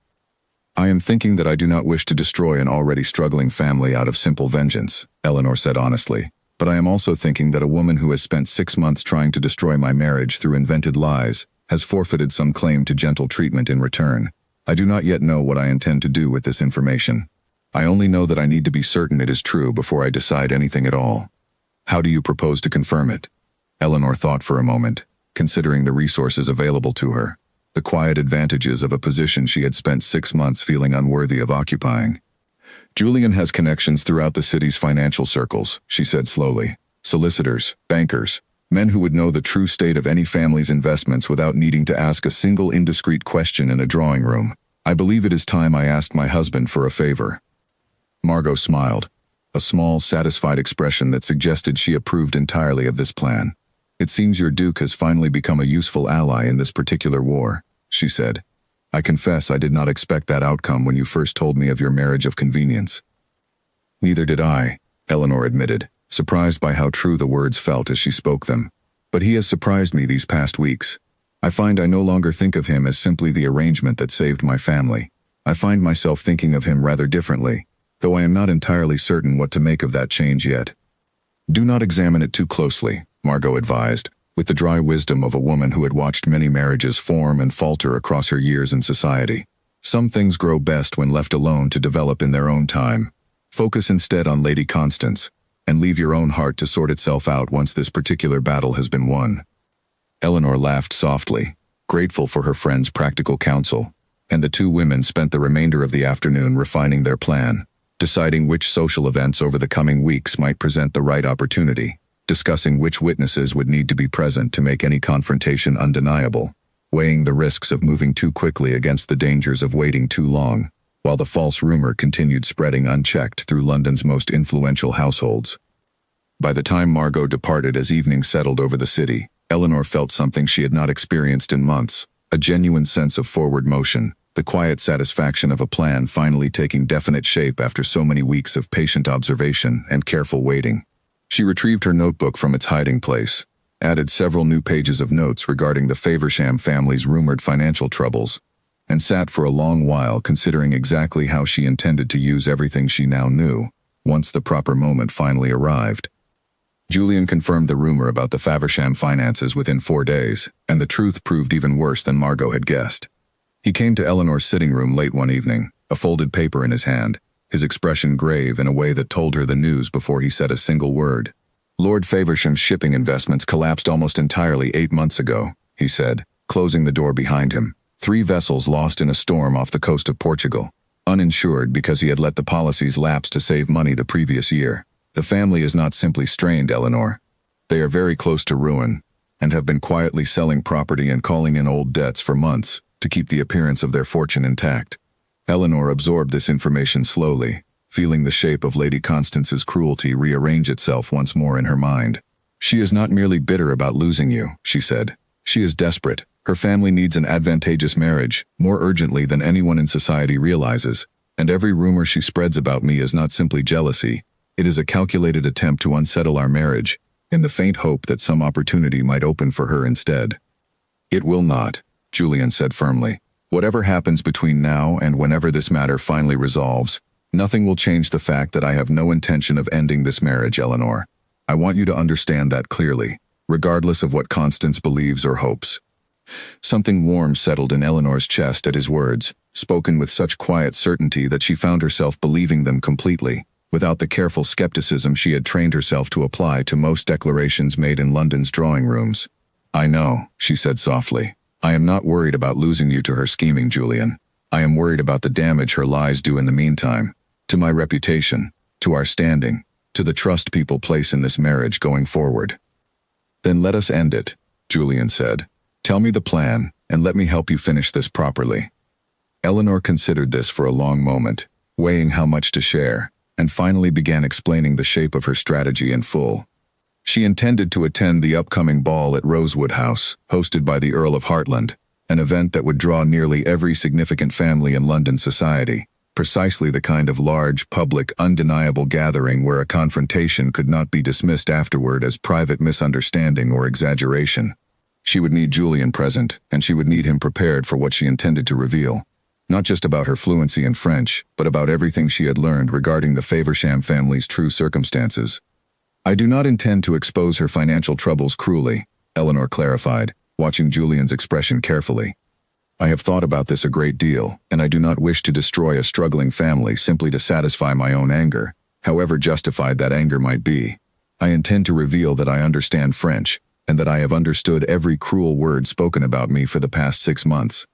I am thinking that I do not wish to destroy an already struggling family out of simple vengeance, Eleanor said honestly, but I am also thinking that a woman who has spent 6 months trying to destroy my marriage through invented lies has forfeited some claim to gentle treatment in return. I do not yet know what I intend to do with this information. I only know that I need to be certain it is true before I decide anything at all. How do you propose to confirm it? Eleanor thought for a moment, considering the resources available to her, the quiet advantages of a position she had spent 6 months feeling unworthy of occupying. Julian has connections throughout the city's financial circles, she said slowly. Solicitors, bankers, men who would know the true state of any family's investments without needing to ask a single indiscreet question in a drawing room. I believe it is time I asked my husband for a favor. Margot smiled, a small, satisfied expression that suggested she approved entirely of this plan. It seems your Duke has finally become a useful ally in this particular war, she said. I confess I did not expect that outcome when you first told me of your marriage of convenience. Neither did I, Eleanor admitted, surprised by how true the words felt as she spoke them. But he has surprised me these past weeks. I find I no longer think of him as simply the arrangement that saved my family. I find myself thinking of him rather differently, though I am not entirely certain what to make of that change yet. Do not examine it too closely, Margot advised, with the dry wisdom of a woman who had watched many marriages form and falter across her years in society. Some things grow best when left alone to develop in their own time. Focus instead on Lady Constance, and leave your own heart to sort itself out once this particular battle has been won. Eleanor laughed softly, grateful for her friend's practical counsel, and the two women spent the remainder of the afternoon refining their plan, deciding which social events over the coming weeks might present the right opportunity, discussing which witnesses would need to be present to make any confrontation undeniable, weighing the risks of moving too quickly against the dangers of waiting too long, while the false rumor continued spreading unchecked through London's most influential households. By the time Margot departed as evening settled over the city, Eleanor felt something she had not experienced in months, a genuine sense of forward motion, the quiet satisfaction of a plan finally taking definite shape after so many weeks of patient observation and careful waiting. She retrieved her notebook from its hiding place, added several new pages of notes regarding the Faversham family's rumored financial troubles, and sat for a long while considering exactly how she intended to use everything she now knew, once the proper moment finally arrived. Julian confirmed the rumor about the Faversham finances within 4 days, and the truth proved even worse than Margot had guessed. He came to Eleanor's sitting room late one evening, a folded paper in his hand, his expression grave in a way that told her the news before he said a single word. Lord Faversham's shipping investments collapsed almost entirely 8 months ago, he said, closing the door behind him. 3 vessels lost in a storm off the coast of Portugal, uninsured because he had let the policies lapse to save money the previous year. The family is not simply strained, Eleanor. They are very close to ruin, and have been quietly selling property and calling in old debts for months to keep the appearance of their fortune intact. Eleanor absorbed this information slowly, feeling the shape of Lady Constance's cruelty rearrange itself once more in her mind. She is not merely bitter about losing you, she said. She is desperate. Her family needs an advantageous marriage, more urgently than anyone in society realizes, and every rumor she spreads about me is not simply jealousy. It is a calculated attempt to unsettle our marriage, in the faint hope that some opportunity might open for her instead. It will not, Julian said firmly. Whatever happens between now and whenever this matter finally resolves, nothing will change the fact that I have no intention of ending this marriage, Eleanor. I want you to understand that clearly, regardless of what Constance believes or hopes. Something warm settled in Eleanor's chest at his words, spoken with such quiet certainty that she found herself believing them completely, without the careful skepticism she had trained herself to apply to most declarations made in London's drawing rooms. I know, she said softly. I am not worried about losing you to her scheming, Julian. I am worried about the damage her lies do in the meantime, to my reputation, to our standing, to the trust people place in this marriage going forward. Then let us end it, Julian said. Tell me the plan, and let me help you finish this properly. Eleanor considered this for a long moment, weighing how much to share, and finally began explaining the shape of her strategy in full. She intended to attend the upcoming ball at Rosewood House, hosted by the Earl of Hartland, an event that would draw nearly every significant family in London society, precisely the kind of large, public, undeniable gathering where a confrontation could not be dismissed afterward as private misunderstanding or exaggeration. She would need Julian present, and she would need him prepared for what she intended to reveal. Not just about her fluency in French, but about everything she had learned regarding the Faversham family's true circumstances. I do not intend to expose her financial troubles cruelly, Eleanor clarified, watching Julian's expression carefully. I have thought about this a great deal, and I do not wish to destroy a struggling family simply to satisfy my own anger, however justified that anger might be. I intend to reveal that I understand French, and that I have understood every cruel word spoken about me for the past 6 months.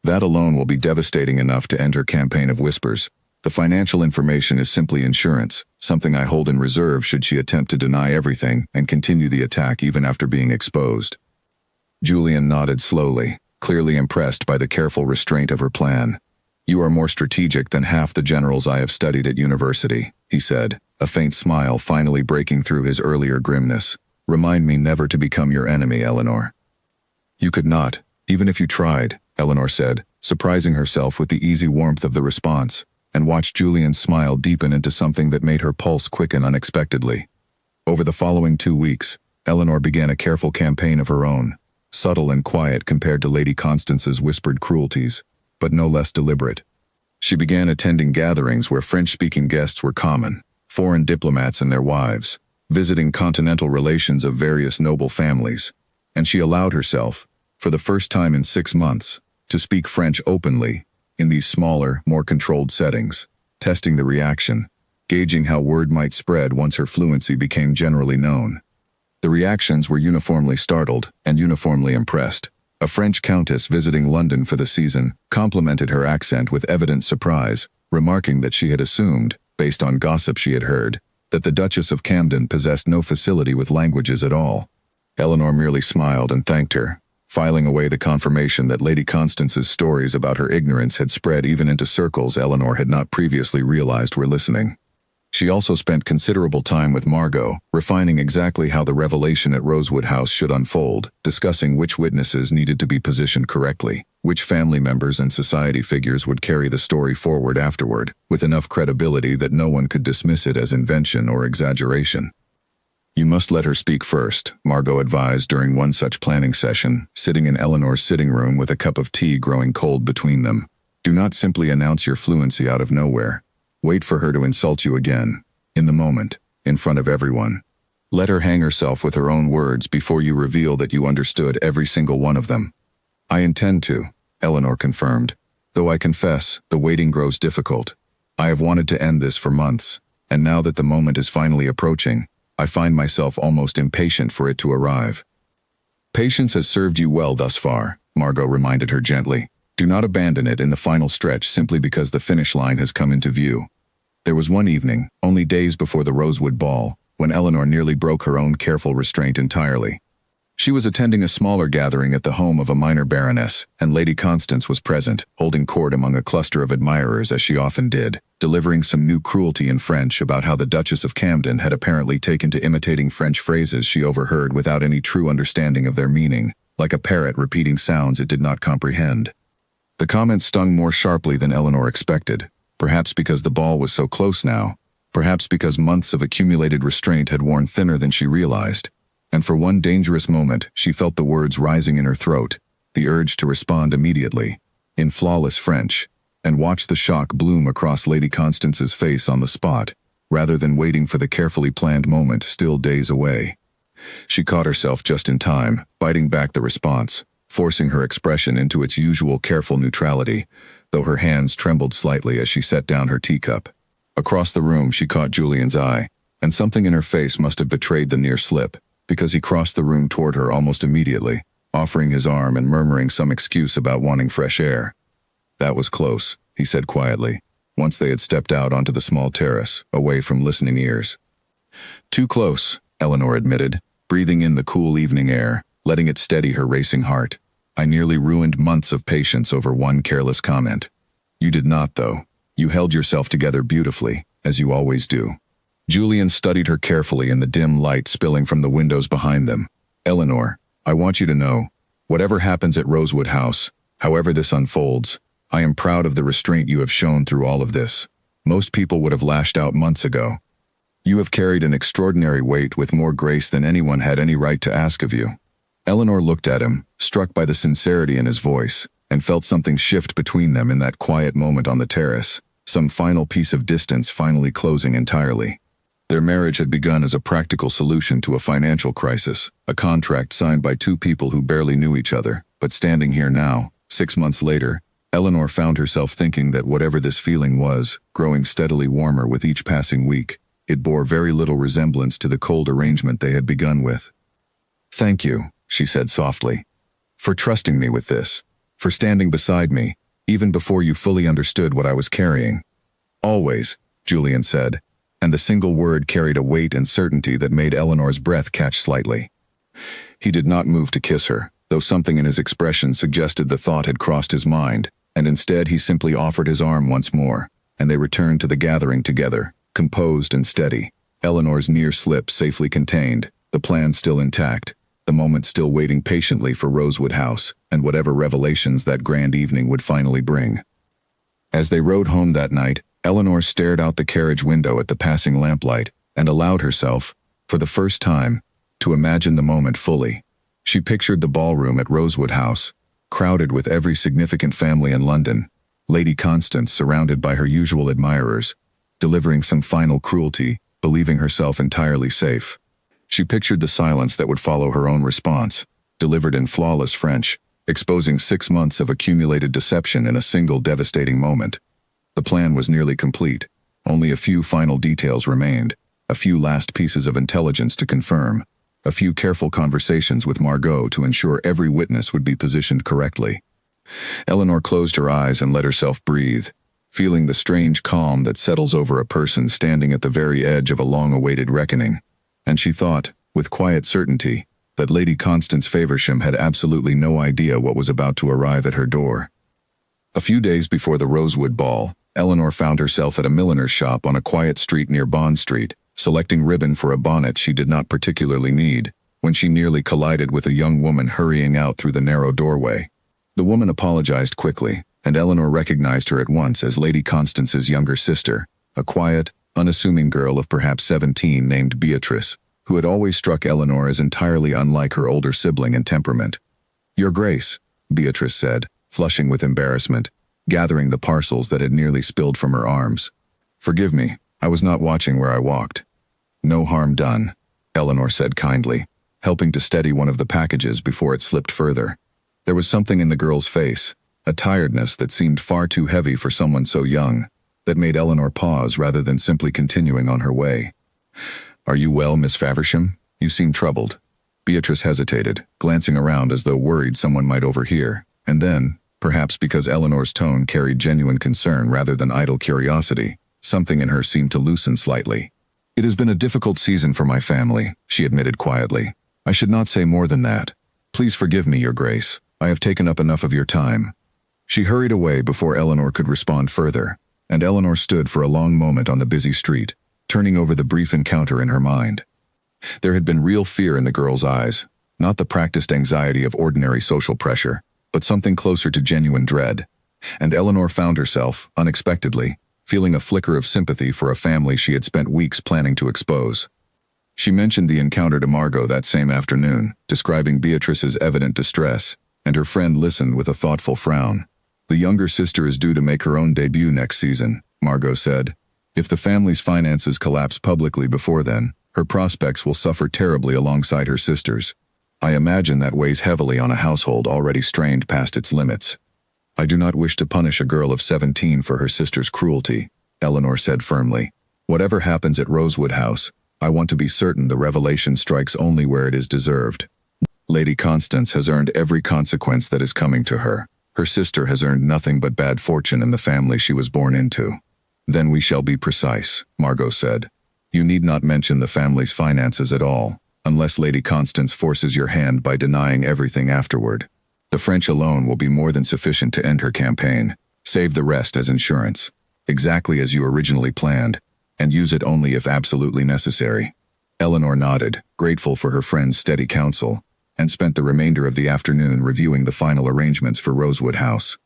That alone will be devastating enough to end her campaign of whispers. The financial information is simply insurance, something I hold in reserve should she attempt to deny everything and continue the attack even after being exposed. Julian nodded slowly, clearly impressed by the careful restraint of her plan. You are more strategic than half the generals I have studied at university, he said, a faint smile finally breaking through his earlier grimness. Remind me never to become your enemy, Eleanor. You could not, even if you tried, Eleanor said, surprising herself with the easy warmth of the response, and watched Julian's smile deepen into something that made her pulse quicken unexpectedly. Over the following 2 weeks, Eleanor began a careful campaign of her own, subtle and quiet compared to Lady Constance's whispered cruelties, but no less deliberate. She began attending gatherings where French-speaking guests were common, foreign diplomats and their wives, visiting continental relations of various noble families, and she allowed herself, for the first time in 6 months, to speak French openly, in these smaller, more controlled settings, testing the reaction, gauging how word might spread once her fluency became generally known. The reactions were uniformly startled and uniformly impressed. A French countess visiting London for the season complimented her accent with evident surprise, remarking that she had assumed, based on gossip she had heard, that the Duchess of Camden possessed no facility with languages at all. Eleanor merely smiled and thanked her, filing away the confirmation that Lady Constance's stories about her ignorance had spread even into circles Eleanor had not previously realized were listening. She also spent considerable time with Margot, refining exactly how the revelation at Rosewood House should unfold, discussing which witnesses needed to be positioned correctly, which family members and society figures would carry the story forward afterward, with enough credibility that no one could dismiss it as invention or exaggeration. "You must let her speak first," Margot advised during one such planning session, sitting in Eleanor's sitting room with a cup of tea growing cold between them. "Do not simply announce your fluency out of nowhere. Wait for her to insult you again, in the moment, in front of everyone. Let her hang herself with her own words before you reveal that you understood every single one of them." "I intend to," Eleanor confirmed, "though I confess the waiting grows difficult. I have wanted to end this for months, and now that the moment is finally approaching, I find myself almost impatient for it to arrive." "Patience has served you well thus far," Margot reminded her gently. "Do not abandon it in the final stretch simply because the finish line has come into view." There was one evening, only days before the Rosewood Ball, when Eleanor nearly broke her own careful restraint entirely. She was attending a smaller gathering at the home of a minor baroness, and Lady Constance was present, holding court among a cluster of admirers as she often did, delivering some new cruelty in French about how the Duchess of Camden had apparently taken to imitating French phrases she overheard without any true understanding of their meaning, like a parrot repeating sounds it did not comprehend. The comment stung more sharply than Eleanor expected, perhaps because the ball was so close now, perhaps because months of accumulated restraint had worn thinner than she realized, and for one dangerous moment she felt the words rising in her throat, the urge to respond immediately, in flawless French, and watch the shock bloom across Lady Constance's face on the spot, rather than waiting for the carefully planned moment still days away. She caught herself just in time, biting back the response, forcing her expression into its usual careful neutrality, though her hands trembled slightly as she set down her teacup. Across the room she caught Julian's eye, and something in her face must have betrayed the near slip, because he crossed the room toward her almost immediately, offering his arm and murmuring some excuse about wanting fresh air. "That was close," he said quietly, once they had stepped out onto the small terrace, away from listening ears. "Too close," Eleanor admitted, breathing in the cool evening air, letting it steady her racing heart. "I nearly ruined months of patience over one careless comment." "You did not, though. You held yourself together beautifully, as you always do." Julian studied her carefully in the dim light spilling from the windows behind them. "Eleanor, I want you to know, whatever happens at Rosewood House, however this unfolds, I am proud of the restraint you have shown through all of this. Most people would have lashed out months ago. You have carried an extraordinary weight with more grace than anyone had any right to ask of you." Eleanor looked at him, struck by the sincerity in his voice, and felt something shift between them in that quiet moment on the terrace, some final piece of distance finally closing entirely. Their marriage had begun as a practical solution to a financial crisis, a contract signed by two people who barely knew each other, but standing here now, 6 months later, Eleanor found herself thinking that whatever this feeling was, growing steadily warmer with each passing week, it bore very little resemblance to the cold arrangement they had begun with. "Thank you," she said softly, "for trusting me with this, for standing beside me, even before you fully understood what I was carrying." "Always," Julian said, and the single word carried a weight and certainty that made Eleanor's breath catch slightly. He did not move to kiss her, though something in his expression suggested the thought had crossed his mind, and instead he simply offered his arm once more, and they returned to the gathering together, composed and steady, Eleanor's near slip safely contained, the plan still intact, the moment still waiting patiently for Rosewood House and whatever revelations that grand evening would finally bring. As they rode home that night, Eleanor stared out the carriage window at the passing lamplight and allowed herself, for the first time, to imagine the moment fully. She pictured the ballroom at Rosewood House, crowded with every significant family in London, Lady Constance surrounded by her usual admirers, delivering some final cruelty, believing herself entirely safe. She pictured the silence that would follow her own response, delivered in flawless French, exposing 6 months of accumulated deception in a single devastating moment. The plan was nearly complete. Only a few final details remained, a few last pieces of intelligence to confirm, a few careful conversations with Margot to ensure every witness would be positioned correctly. Eleanor closed her eyes and let herself breathe, feeling the strange calm that settles over a person standing at the very edge of a long-awaited reckoning. And she thought, with quiet certainty, that Lady Constance Faversham had absolutely no idea what was about to arrive at her door. A few days before the Rosewood Ball, Eleanor found herself at a milliner's shop on a quiet street near Bond Street, selecting ribbon for a bonnet she did not particularly need, when she nearly collided with a young woman hurrying out through the narrow doorway. The woman apologized quickly, and Eleanor recognized her at once as Lady Constance's younger sister, a quiet, unassuming girl of perhaps 17 named Beatrice, who had always struck Eleanor as entirely unlike her older sibling in temperament. "Your Grace," Beatrice said, flushing with embarrassment, gathering the parcels that had nearly spilled from her arms. "Forgive me, I was not watching where I walked." "No harm done," Eleanor said kindly, helping to steady one of the packages before it slipped further. There was something in the girl's face, a tiredness that seemed far too heavy for someone so young, that made Eleanor pause rather than simply continuing on her way. "Are you well, Miss Faversham? You seem troubled." Beatrice hesitated, glancing around as though worried someone might overhear, and then, perhaps because Eleanor's tone carried genuine concern rather than idle curiosity, something in her seemed to loosen slightly. "It has been a difficult season for my family," she admitted quietly. "I should not say more than that. Please forgive me, Your Grace. I have taken up enough of your time." She hurried away before Eleanor could respond further, and Eleanor stood for a long moment on the busy street, turning over the brief encounter in her mind. There had been real fear in the girl's eyes, not the practiced anxiety of ordinary social pressure, but something closer to genuine dread. And Eleanor found herself, unexpectedly, feeling a flicker of sympathy for a family she had spent weeks planning to expose. She mentioned the encounter to Margot that same afternoon, describing Beatrice's evident distress, and her friend listened with a thoughtful frown. "The younger sister is due to make her own debut next season," Margot said. "If the family's finances collapse publicly before then, her prospects will suffer terribly alongside her sister's. I imagine that weighs heavily on a household already strained past its limits." "I do not wish to punish a girl of 17 for her sister's cruelty," Eleanor said firmly. "Whatever happens at Rosewood House, I want to be certain the revelation strikes only where it is deserved. Lady Constance has earned every consequence that is coming to her. Her sister has earned nothing but bad fortune in the family she was born into." "Then we shall be precise," Margot said. "You need not mention the family's finances at all, unless Lady Constance forces your hand by denying everything afterward. The French alone will be more than sufficient to end her campaign. Save the rest as insurance, exactly as you originally planned, and use it only if absolutely necessary." Eleanor nodded, grateful for her friend's steady counsel, and spent the remainder of the afternoon reviewing the final arrangements for Rosewood House.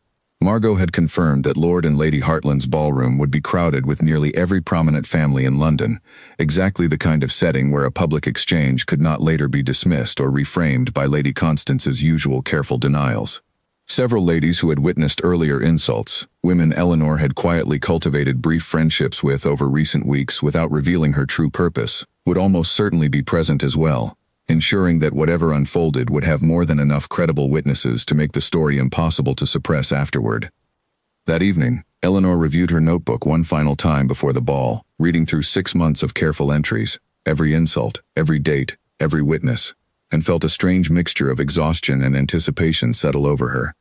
Margot had confirmed that Lord and Lady Hartland's ballroom would be crowded with nearly every prominent family in London, exactly the kind of setting where a public exchange could not later be dismissed or reframed by Lady Constance's usual careful denials. Several ladies who had witnessed earlier insults, women Eleanor had quietly cultivated brief friendships with over recent weeks without revealing her true purpose, would almost certainly be present as well, ensuring that whatever unfolded would have more than enough credible witnesses to make the story impossible to suppress afterward. That evening, Eleanor reviewed her notebook one final time before the ball, reading through 6 months of careful entries, every insult, every date, every witness, and felt a strange mixture of exhaustion and anticipation settle over her.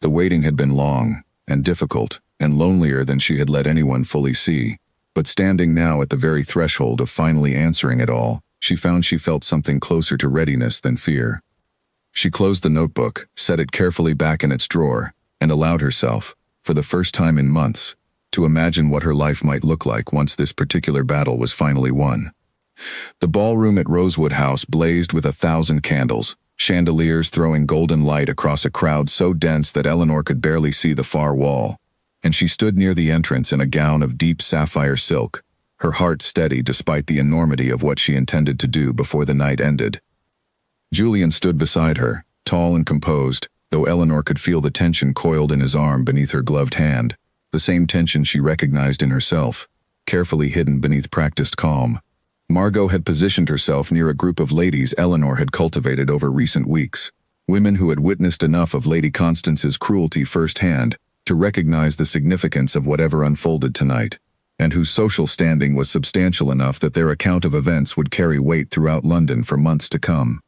The waiting had been long, and difficult, and lonelier than she had let anyone fully see, but standing now at the very threshold of finally answering it all, she found she felt something closer to readiness than fear. She closed the notebook, set it carefully back in its drawer, and allowed herself, for the first time in months, to imagine what her life might look like once this particular battle was finally won. The ballroom at Rosewood House blazed with 1,000 candles, chandeliers throwing golden light across a crowd so dense that Eleanor could barely see the far wall, and she stood near the entrance in a gown of deep sapphire silk, her heart steady despite the enormity of what she intended to do before the night ended. Julian stood beside her, tall and composed, though Eleanor could feel the tension coiled in his arm beneath her gloved hand, the same tension she recognized in herself, carefully hidden beneath practiced calm. Margot had positioned herself near a group of ladies Eleanor had cultivated over recent weeks, women who had witnessed enough of Lady Constance's cruelty firsthand to recognize the significance of whatever unfolded tonight, and whose social standing was substantial enough that their account of events would carry weight throughout London for months to come.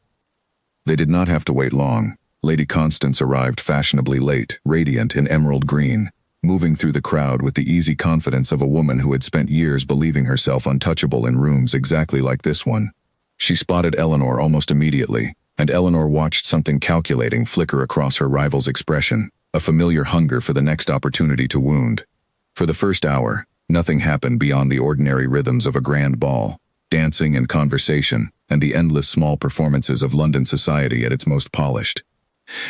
They did not have to wait long. Lady Constance arrived fashionably late, radiant in emerald green, moving through the crowd with the easy confidence of a woman who had spent years believing herself untouchable in rooms exactly like this one. She spotted Eleanor almost immediately, and Eleanor watched something calculating flicker across her rival's expression, a familiar hunger for the next opportunity to wound. For the first hour, nothing happened beyond the ordinary rhythms of a grand ball, dancing and conversation, and the endless small performances of London society at its most polished.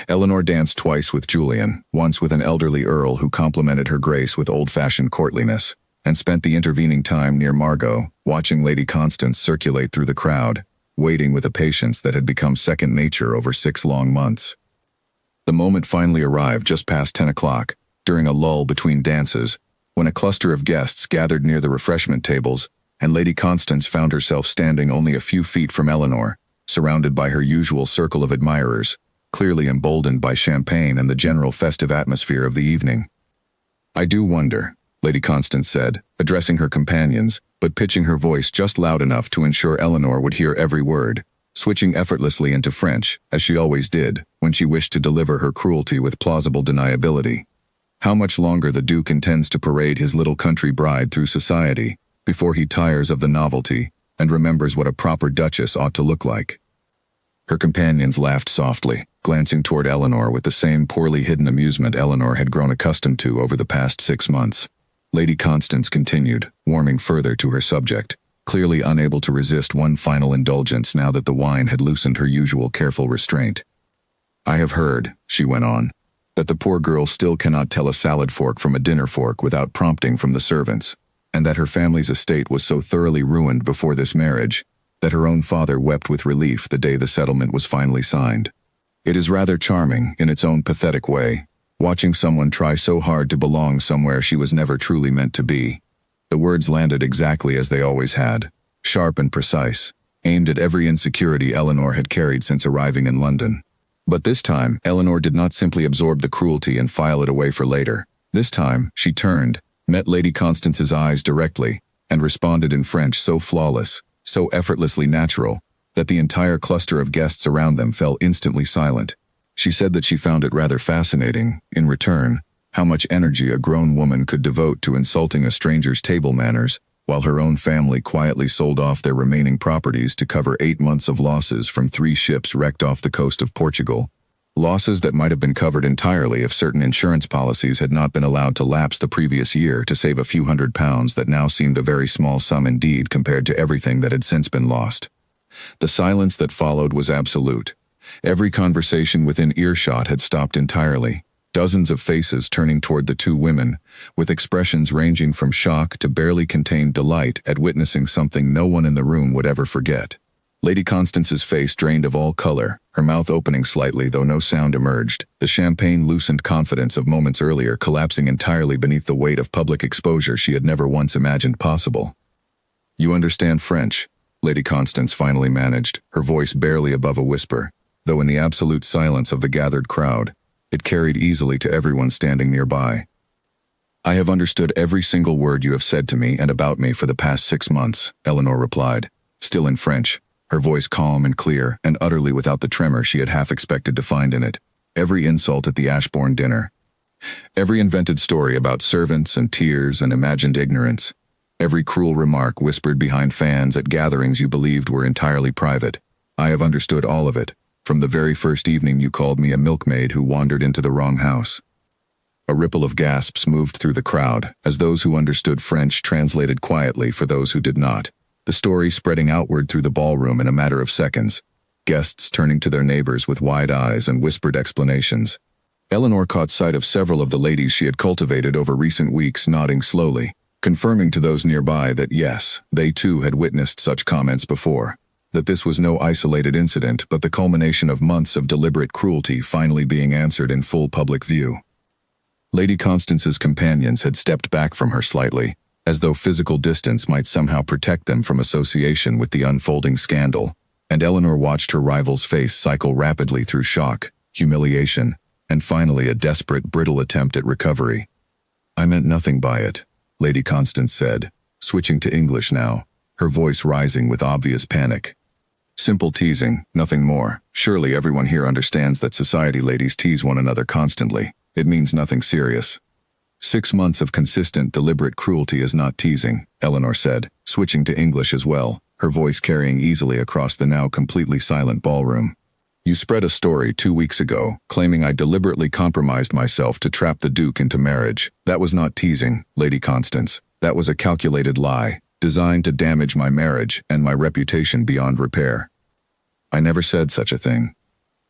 Eleanor danced twice with Julian, once with an elderly earl who complimented her grace with old-fashioned courtliness, and spent the intervening time near Margot, watching Lady Constance circulate through the crowd, waiting with a patience that had become second nature over 6 long months. The moment finally arrived just past 10 o'clock, during a lull between dances, when a cluster of guests gathered near the refreshment tables, and Lady Constance found herself standing only a few feet from Eleanor, surrounded by her usual circle of admirers, clearly emboldened by champagne and the general festive atmosphere of the evening. "I do wonder," Lady Constance said, addressing her companions, but pitching her voice just loud enough to ensure Eleanor would hear every word, switching effortlessly into French, as she always did, when she wished to deliver her cruelty with plausible deniability. "How much longer the Duke intends to parade his little country bride through society, before he tires of the novelty and remembers what a proper Duchess ought to look like." Her companions laughed softly, glancing toward Eleanor with the same poorly hidden amusement Eleanor had grown accustomed to over the past 6 months. Lady Constance continued, warming further to her subject, clearly unable to resist one final indulgence now that the wine had loosened her usual careful restraint. "I have heard," she went on, "that the poor girl still cannot tell a salad fork from a dinner fork without prompting from the servants, and that her family's estate was so thoroughly ruined before this marriage that her own father wept with relief the day the settlement was finally signed. It is rather charming, in its own pathetic way, watching someone try so hard to belong somewhere she was never truly meant to be." The words landed exactly as they always had, sharp and precise, aimed at every insecurity Eleanor had carried since arriving in London. But this time, Eleanor did not simply absorb the cruelty and file it away for later. This time, she turned, met Lady Constance's eyes directly, and responded in French so flawless, so effortlessly natural, that the entire cluster of guests around them fell instantly silent. She said that she found it rather fascinating, in return, how much energy a grown woman could devote to insulting a stranger's table manners, while her own family quietly sold off their remaining properties to cover 8 months of losses from 3 ships wrecked off the coast of Portugal. Losses that might have been covered entirely if certain insurance policies had not been allowed to lapse the previous year to save a few £100s that now seemed a very small sum indeed compared to everything that had since been lost. The silence that followed was absolute. Every conversation within earshot had stopped entirely, dozens of faces turning toward the 2 women, with expressions ranging from shock to barely contained delight at witnessing something no one in the room would ever forget. Lady Constance's face drained of all color, her mouth opening slightly though no sound emerged, the champagne-loosened confidence of moments earlier collapsing entirely beneath the weight of public exposure she had never once imagined possible. "You understand French?" Lady Constance finally managed, her voice barely above a whisper, though in the absolute silence of the gathered crowd, it carried easily to everyone standing nearby. "I have understood every single word you have said to me and about me for the past 6 months," Eleanor replied, still in French, her voice calm and clear and utterly without the tremor she had half expected to find in it. "Every insult at the Ashbourne dinner. Every invented story about servants and tears and imagined ignorance. Every cruel remark whispered behind fans at gatherings you believed were entirely private. I have understood all of it, from the very first evening you called me a milkmaid who wandered into the wrong house." A ripple of gasps moved through the crowd, as those who understood French translated quietly for those who did not, the story spreading outward through the ballroom in a matter of seconds, guests turning to their neighbors with wide eyes and whispered explanations. Eleanor caught sight of several of the ladies she had cultivated over recent weeks nodding slowly, confirming to those nearby that yes, they too had witnessed such comments before. that this was no isolated incident but the culmination of months of deliberate cruelty finally being answered in full public view. Lady Constance's companions had stepped back from her slightly, as though physical distance might somehow protect them from association with the unfolding scandal, and Eleanor watched her rival's face cycle rapidly through shock, humiliation, and finally a desperate, brittle attempt at recovery. "I meant nothing by it," Lady Constance said, switching to English now, her voice rising with obvious panic. "Simple teasing, nothing more. Surely everyone here understands that society ladies tease one another constantly. It means nothing serious." 6 months of consistent, deliberate cruelty is not teasing, Eleanor said, switching to English as well, her voice carrying easily across the now completely silent ballroom. "You spread a story 2 weeks ago, claiming I deliberately compromised myself to trap the Duke into marriage. That was not teasing, Lady Constance. That was a calculated lie, designed to damage my marriage and my reputation beyond repair." "I never said such a thing."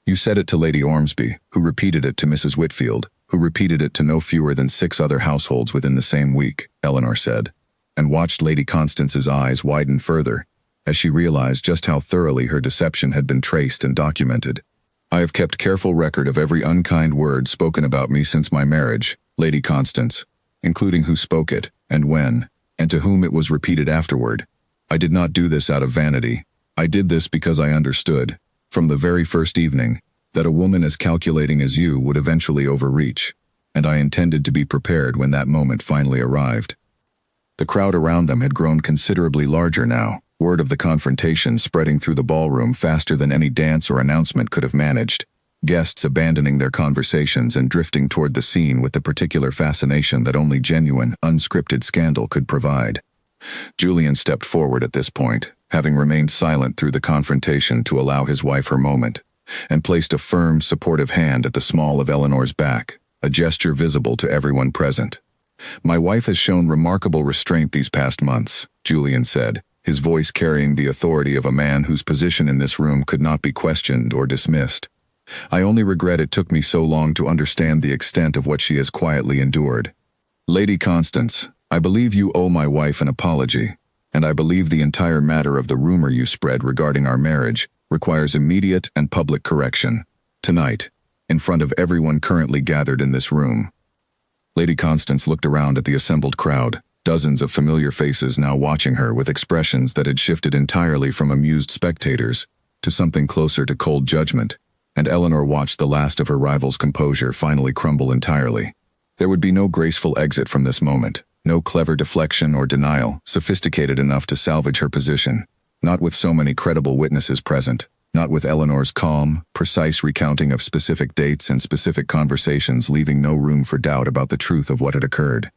"You said it to Lady Ormsby, who repeated it to Mrs. Whitfield, who repeated it to no fewer than 6 other households within the same week," Eleanor said, and watched Lady Constance's eyes widen further, as she realized just how thoroughly her deception had been traced and documented. "I have kept careful record of every unkind word spoken about me since my marriage, Lady Constance, including who spoke it, and when, and to whom it was repeated afterward. I did not do this out of vanity. I did this because I understood, from the very first evening, that a woman as calculating as you would eventually overreach, and I intended to be prepared when that moment finally arrived." The crowd around them had grown considerably larger now, word of the confrontation spreading through the ballroom faster than any dance or announcement could have managed, guests abandoning their conversations and drifting toward the scene with the particular fascination that only genuine, unscripted scandal could provide. Julian stepped forward at this point, having remained silent through the confrontation to allow his wife her moment, and placed a firm, supportive hand at the small of Eleanor's back, a gesture visible to everyone present. "My wife has shown remarkable restraint these past months," Julian said, his voice carrying the authority of a man whose position in this room could not be questioned or dismissed. "I only regret it took me so long to understand the extent of what she has quietly endured. Lady Constance, I believe you owe my wife an apology, and I believe the entire matter of the rumor you spread regarding our marriage requires immediate and public correction, tonight, in front of everyone currently gathered in this room." Lady Constance looked around at the assembled crowd, dozens of familiar faces now watching her with expressions that had shifted entirely from amused spectators to something closer to cold judgment, and Eleanor watched the last of her rival's composure finally crumble entirely. There would be no graceful exit from this moment, no clever deflection or denial sophisticated enough to salvage her position, not with so many credible witnesses present, not with Eleanor's calm, precise recounting of specific dates and specific conversations leaving no room for doubt about the truth of what had occurred.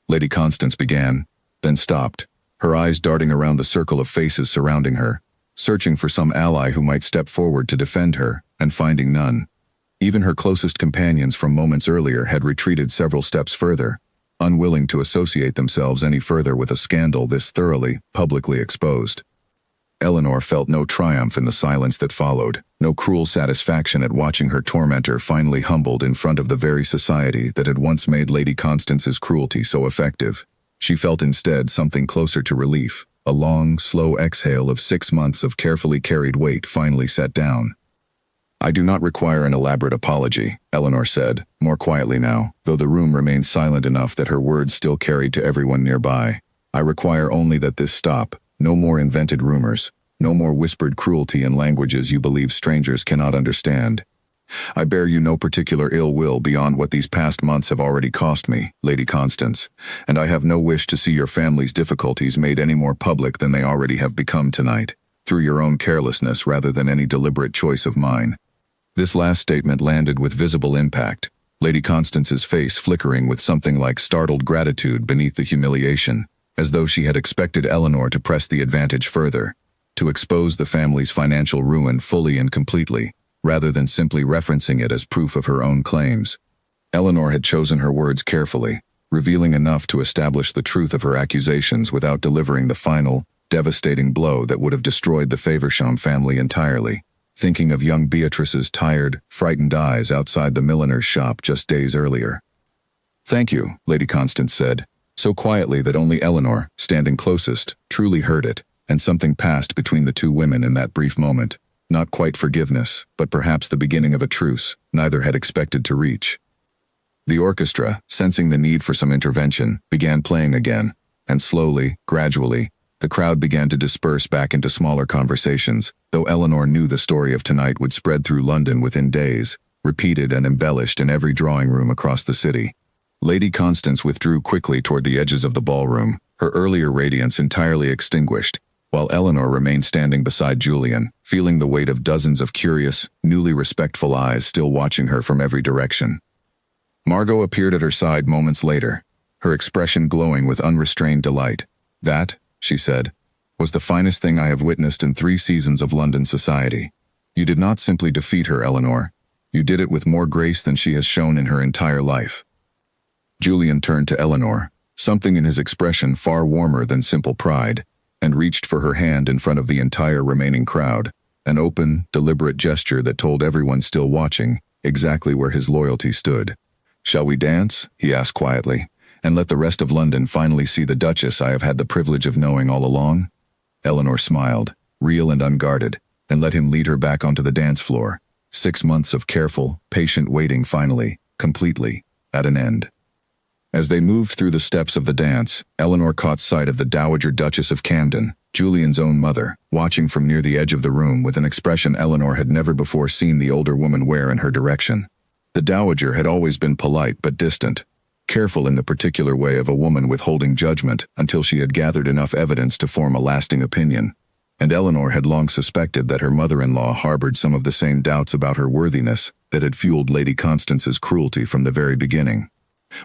Lady Constance began, then stopped, her eyes darting around the circle of faces surrounding her, searching for some ally who might step forward to defend her, and finding none. Even her closest companions from moments earlier had retreated several steps further, unwilling to associate themselves any further with a scandal this thoroughly, publicly exposed. Eleanor felt no triumph in the silence that followed, no cruel satisfaction at watching her tormentor finally humbled in front of the very society that had once made Lady Constance's cruelty so effective. She felt instead something closer to relief, a long, slow exhale of 6 months of carefully carried weight finally set down. "I do not require an elaborate apology," Eleanor said, more quietly now, though the room remained silent enough that her words still carried to everyone nearby. "I require only that this stop. No more invented rumors, no more whispered cruelty in languages you believe strangers cannot understand. I bear you no particular ill will beyond what these past months have already cost me, Lady Constance, and I have no wish to see your family's difficulties made any more public than they already have become tonight, through your own carelessness rather than any deliberate choice of mine." This last statement landed with visible impact, Lady Constance's face flickering with something like startled gratitude beneath the humiliation, as though she had expected Eleanor to press the advantage further, to expose the family's financial ruin fully and completely, rather than simply referencing it as proof of her own claims. Eleanor had chosen her words carefully, revealing enough to establish the truth of her accusations without delivering the final, devastating blow that would have destroyed the Faversham family entirely, thinking of young Beatrice's tired, frightened eyes outside the milliner's shop just days earlier. "Thank you," Lady Constance said, so quietly that only Eleanor, standing closest, truly heard it, and something passed between the two women in that brief moment. Not quite forgiveness, but perhaps the beginning of a truce neither had expected to reach. The orchestra, sensing the need for some intervention, began playing again, and slowly, gradually, the crowd began to disperse back into smaller conversations, though Eleanor knew the story of tonight would spread through London within days, repeated and embellished in every drawing room across the city. Lady Constance withdrew quickly toward the edges of the ballroom, her earlier radiance entirely extinguished, while Eleanor remained standing beside Julian, feeling the weight of dozens of curious, newly respectful eyes still watching her from every direction. Margot appeared at her side moments later, her expression glowing with unrestrained delight. "That," she said, "was the finest thing I have witnessed in 3 seasons of London society. You did not simply defeat her, Eleanor. You did it with more grace than she has shown in her entire life." Julian turned to Eleanor, something in his expression far warmer than simple pride, and reached for her hand in front of the entire remaining crowd, an open, deliberate gesture that told everyone still watching exactly where his loyalty stood. "Shall we dance?" he asked quietly, "and let the rest of London finally see the Duchess I have had the privilege of knowing all along?" Eleanor smiled, real and unguarded, and let him lead her back onto the dance floor. 6 months of careful, patient waiting finally, completely, at an end. As they moved through the steps of the dance, Eleanor caught sight of the Dowager Duchess of Camden, Julian's own mother, watching from near the edge of the room with an expression Eleanor had never before seen the older woman wear in her direction. The Dowager had always been polite but distant, careful in the particular way of a woman withholding judgment until she had gathered enough evidence to form a lasting opinion, and Eleanor had long suspected that her mother-in-law harbored some of the same doubts about her worthiness that had fueled Lady Constance's cruelty from the very beginning.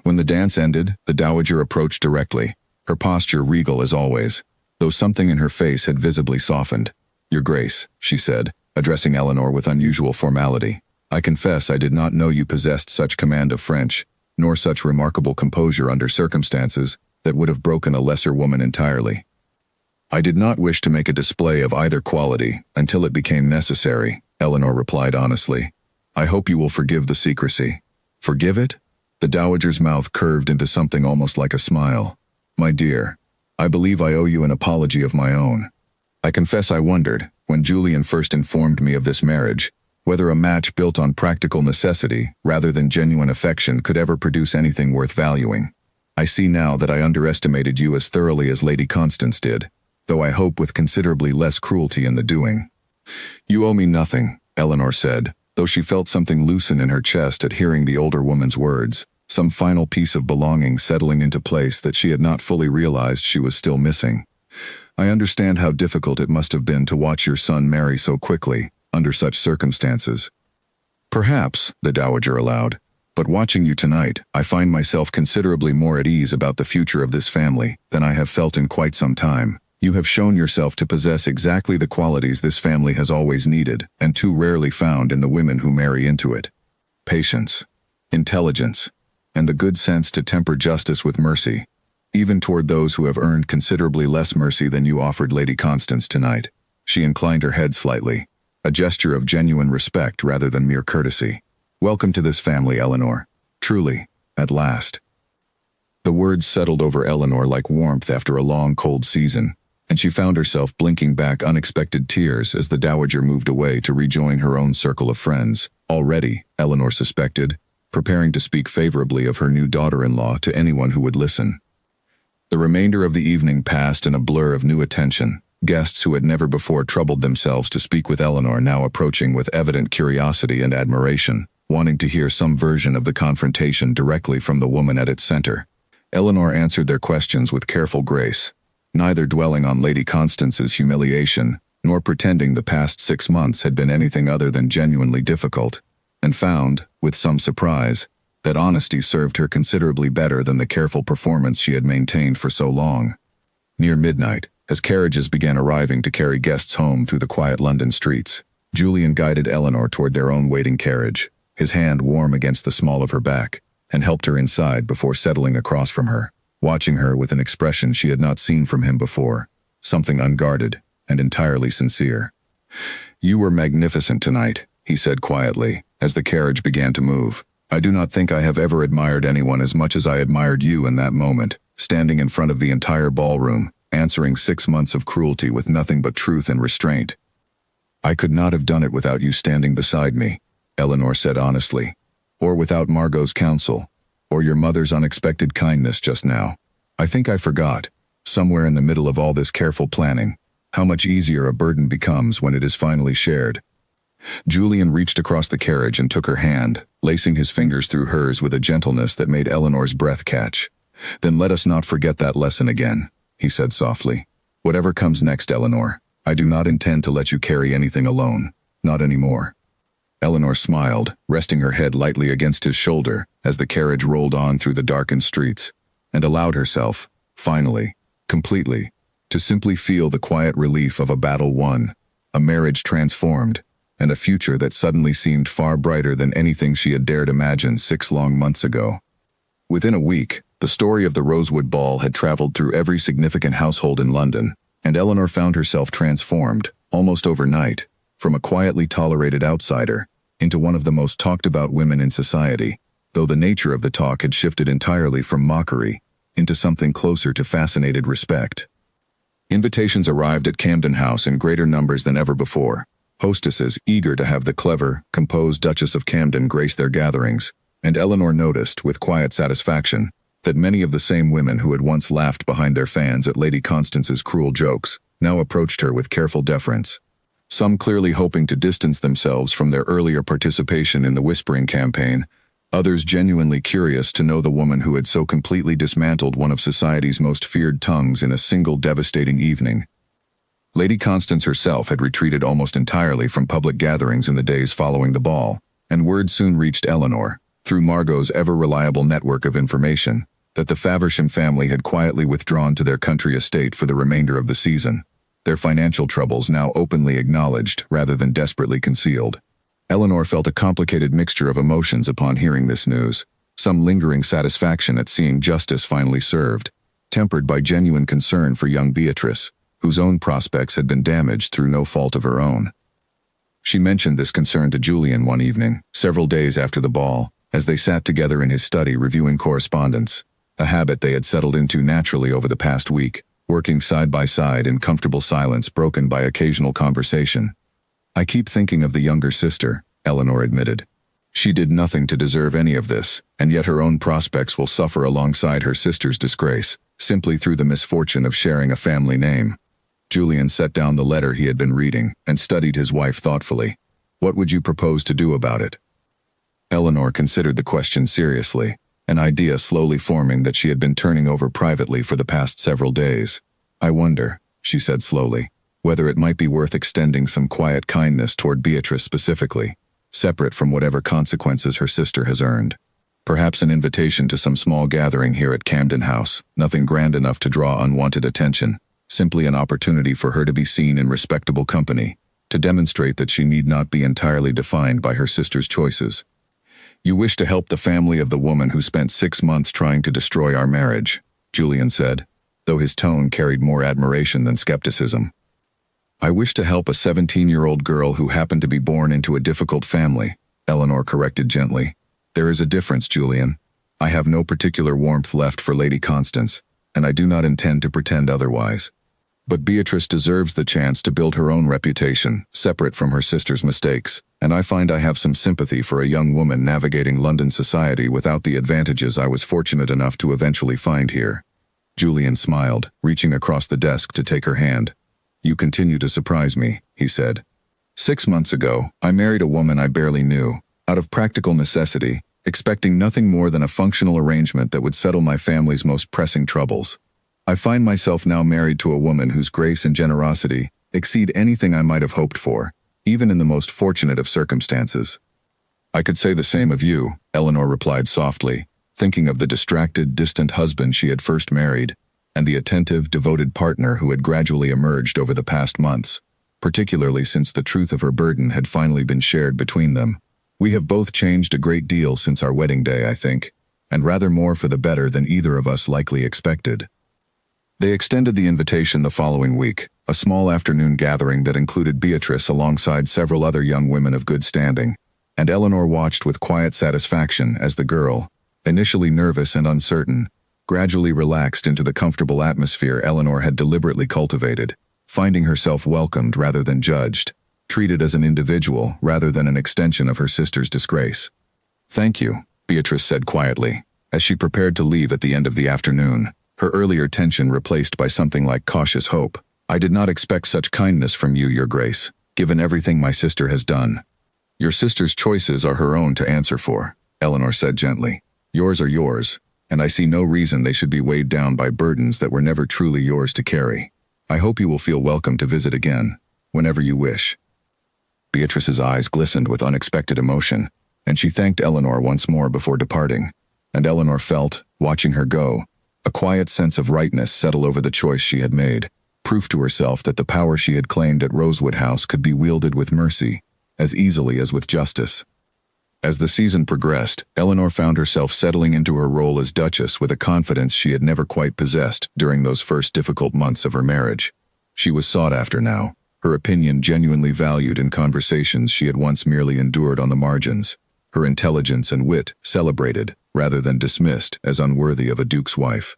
When the dance ended, the Dowager approached directly, her posture regal as always, though something in her face had visibly softened. "Your Grace," she said, addressing Eleanor with unusual formality, "I confess I did not know you possessed such command of French, nor such remarkable composure under circumstances that would have broken a lesser woman entirely." "I did not wish to make a display of either quality until it became necessary," Eleanor replied honestly. "I hope you will forgive the secrecy." "Forgive it?" The Dowager's mouth curved into something almost like a smile. "My dear, I believe I owe you an apology of my own. I confess I wondered, when Julian first informed me of this marriage, whether a match built on practical necessity rather than genuine affection could ever produce anything worth valuing. I see now that I underestimated you as thoroughly as Lady Constance did, though I hope with considerably less cruelty in the doing." "You owe me nothing," Eleanor said, though she felt something loosen in her chest at hearing the older woman's words, some final piece of belonging settling into place that she had not fully realized she was still missing. "I understand how difficult it must have been to watch your son marry so quickly, under such circumstances." "Perhaps," the Dowager allowed, "but watching you tonight, I find myself considerably more at ease about the future of this family than I have felt in quite some time. You have shown yourself to possess exactly the qualities this family has always needed, and too rarely found in the women who marry into it. Patience, intelligence, and the good sense to temper justice with mercy, even toward those who have earned considerably less mercy than you offered Lady Constance tonight." She inclined her head slightly, a gesture of genuine respect rather than mere courtesy. "Welcome to this family, Eleanor. Truly, at last." The words settled over Eleanor like warmth after a long cold season, and she found herself blinking back unexpected tears as the Dowager moved away to rejoin her own circle of friends, already, Eleanor suspected, preparing to speak favorably of her new daughter-in-law to anyone who would listen. The remainder of the evening passed in a blur of new attention, guests who had never before troubled themselves to speak with Eleanor now approaching with evident curiosity and admiration, wanting to hear some version of the confrontation directly from the woman at its center. Eleanor answered their questions with careful grace, neither dwelling on Lady Constance's humiliation, nor pretending the past 6 months had been anything other than genuinely difficult, and found, with some surprise, that honesty served her considerably better than the careful performance she had maintained for so long. Near midnight, as carriages began arriving to carry guests home through the quiet London streets, Julian guided Eleanor toward their own waiting carriage, his hand warm against the small of her back, and helped her inside before settling across from her, watching her with an expression she had not seen from him before, something unguarded and entirely sincere. "You were magnificent tonight," he said quietly, as the carriage began to move. "I do not think I have ever admired anyone as much as I admired you in that moment, standing in front of the entire ballroom, answering 6 months of cruelty with nothing but truth and restraint. "I could not have done it without you standing beside me," Eleanor said honestly. "Or without Margot's counsel. Or your mother's unexpected kindness just now. I think I forgot, somewhere in the middle of all this careful planning, how much easier a burden becomes when it is finally shared." Julian reached across the carriage and took her hand, lacing his fingers through hers with a gentleness that made Eleanor's breath catch. "Then let us not forget that lesson again," he said softly. "Whatever comes next, Eleanor, I do not intend to let you carry anything alone. Not anymore." Eleanor smiled, resting her head lightly against his shoulder as the carriage rolled on through the darkened streets, and allowed herself, finally, completely, to simply feel the quiet relief of a battle won, a marriage transformed, and a future that suddenly seemed far brighter than anything she had dared imagine 6 long months ago. Within a week, the story of the Rosewood Ball had traveled through every significant household in London, and Eleanor found herself transformed, almost overnight, from a quietly tolerated outsider into one of the most talked-about women in society, though the nature of the talk had shifted entirely from mockery into something closer to fascinated respect. Invitations arrived at Camden House in greater numbers than ever before, hostesses eager to have the clever, composed Duchess of Camden grace their gatherings, and Eleanor noticed, with quiet satisfaction, that many of the same women who had once laughed behind their fans at Lady Constance's cruel jokes now approached her with careful deference. Some clearly hoping to distance themselves from their earlier participation in the whispering campaign, others genuinely curious to know the woman who had so completely dismantled one of society's most feared tongues in a single devastating evening. Lady Constance herself had retreated almost entirely from public gatherings in the days following the ball, and word soon reached Eleanor, through Margot's ever-reliable network of information, that the Faversham family had quietly withdrawn to their country estate for the remainder of the season, their financial troubles now openly acknowledged rather than desperately concealed. Eleanor felt a complicated mixture of emotions upon hearing this news, some lingering satisfaction at seeing justice finally served, tempered by genuine concern for young Beatrice, whose own prospects had been damaged through no fault of her own. She mentioned this concern to Julian one evening, several days after the ball, as they sat together in his study reviewing correspondence, a habit they had settled into naturally over the past week, working side by side in comfortable silence broken by occasional conversation. "I keep thinking of the younger sister," Eleanor admitted. "She did nothing to deserve any of this, and yet her own prospects will suffer alongside her sister's disgrace, simply through the misfortune of sharing a family name." Julian set down the letter he had been reading and studied his wife thoughtfully. "What would you propose to do about it?" Eleanor considered the question seriously, an idea slowly forming that she had been turning over privately for the past several days. "I wonder," she said slowly, "whether it might be worth extending some quiet kindness toward Beatrice specifically, separate from whatever consequences her sister has earned. Perhaps an invitation to some small gathering here at Camden House, nothing grand enough to draw unwanted attention, simply an opportunity for her to be seen in respectable company, to demonstrate that she need not be entirely defined by her sister's choices." "You wish to help the family of the woman who spent 6 months trying to destroy our marriage," Julian said, though his tone carried more admiration than skepticism. "I wish to help a 17-year-old girl who happened to be born into a difficult family," Eleanor corrected gently. "There is a difference, Julian. I have no particular warmth left for Lady Constance, and I do not intend to pretend otherwise. But Beatrice deserves the chance to build her own reputation, separate from her sister's mistakes, and I find I have some sympathy for a young woman navigating London society without the advantages I was fortunate enough to eventually find here." Julian smiled, reaching across the desk to take her hand. "You continue to surprise me," he said. 6 months ago, I married a woman I barely knew, out of practical necessity, expecting nothing more than a functional arrangement that would settle my family's most pressing troubles. I find myself now married to a woman whose grace and generosity exceed anything I might have hoped for, even in the most fortunate of circumstances." "I could say the same of you," Eleanor replied softly, thinking of the distracted, distant husband she had first married, and the attentive, devoted partner who had gradually emerged over the past months, particularly since the truth of her burden had finally been shared between them. "We have both changed a great deal since our wedding day, I think, and rather more for the better than either of us likely expected." They extended the invitation the following week, a small afternoon gathering that included Beatrice alongside several other young women of good standing, and Eleanor watched with quiet satisfaction as the girl, initially nervous and uncertain, gradually relaxed into the comfortable atmosphere Eleanor had deliberately cultivated, finding herself welcomed rather than judged, treated as an individual rather than an extension of her sister's disgrace. "Thank you," Beatrice said quietly, as she prepared to leave at the end of the afternoon, her earlier tension replaced by something like cautious hope. "I did not expect such kindness from you, Your Grace, given everything my sister has done." "Your sister's choices are her own to answer for," Eleanor said gently. "Yours are yours, and I see no reason they should be weighed down by burdens that were never truly yours to carry. I hope you will feel welcome to visit again, whenever you wish." Beatrice's eyes glistened with unexpected emotion, and she thanked Eleanor once more before departing, and Eleanor felt, watching her go, a quiet sense of rightness settle over the choice she had made, proof to herself that the power she had claimed at Rosewood House could be wielded with mercy, as easily as with justice. As the season progressed, Eleanor found herself settling into her role as Duchess with a confidence she had never quite possessed during those first difficult months of her marriage. She was sought after now, her opinion genuinely valued in conversations she had once merely endured on the margins, her intelligence and wit celebrated, rather than dismissed, as unworthy of a duke's wife.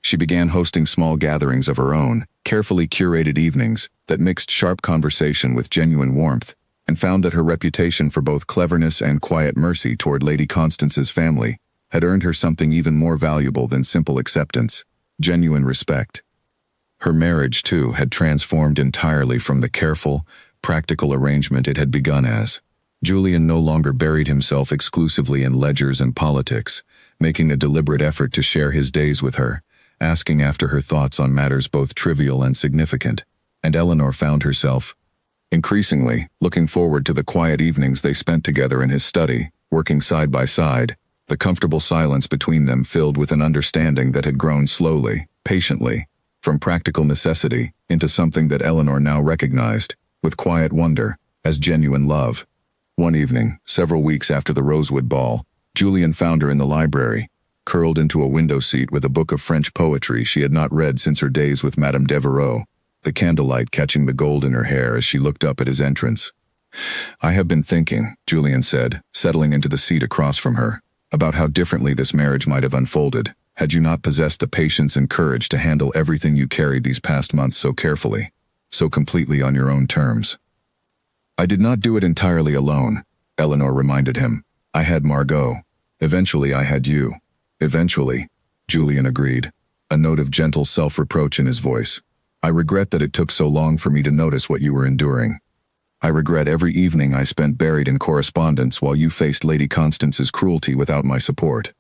She began hosting small gatherings of her own, carefully curated evenings that mixed sharp conversation with genuine warmth, and found that her reputation for both cleverness and quiet mercy toward Lady Constance's family had earned her something even more valuable than simple acceptance, genuine respect. Her marriage, too, had transformed entirely from the careful, practical arrangement it had begun as. Julian no longer buried himself exclusively in ledgers and politics, making a deliberate effort to share his days with her, asking after her thoughts on matters both trivial and significant, and Eleanor found herself, increasingly, looking forward to the quiet evenings they spent together in his study, working side by side, the comfortable silence between them filled with an understanding that had grown slowly, patiently, from practical necessity into something that Eleanor now recognized, with quiet wonder, as genuine love. One evening, several weeks after the Rosewood Ball, Julian found her in the library, curled into a window seat with a book of French poetry she had not read since her days with Madame Devereux, the candlelight catching the gold in her hair as she looked up at his entrance. "I have been thinking," Julian said, settling into the seat across from her, "about how differently this marriage might have unfolded, had you not possessed the patience and courage to handle everything you carried these past months so carefully, so completely on your own terms." "I did not do it entirely alone," Eleanor reminded him. "I had Margot. Eventually I had you." "Eventually," Julian agreed, a note of gentle self-reproach in his voice. "I regret that it took so long for me to notice what you were enduring. I regret every evening I spent buried in correspondence while you faced Lady Constance's cruelty without my support."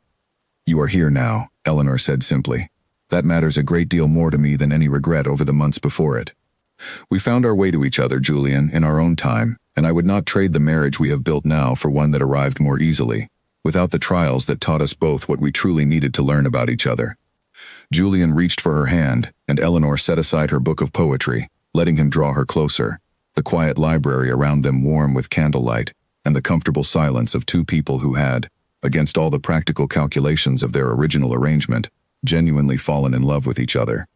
"You are here now," Eleanor said simply. "That matters a great deal more to me than any regret over the months before it. We found our way to each other, Julian, in our own time, and I would not trade the marriage we have built now for one that arrived more easily, without the trials that taught us both what we truly needed to learn about each other." Julian reached for her hand, and Eleanor set aside her book of poetry, letting him draw her closer, the quiet library around them warm with candlelight, and the comfortable silence of two people who had, against all the practical calculations of their original arrangement, genuinely fallen in love with each other.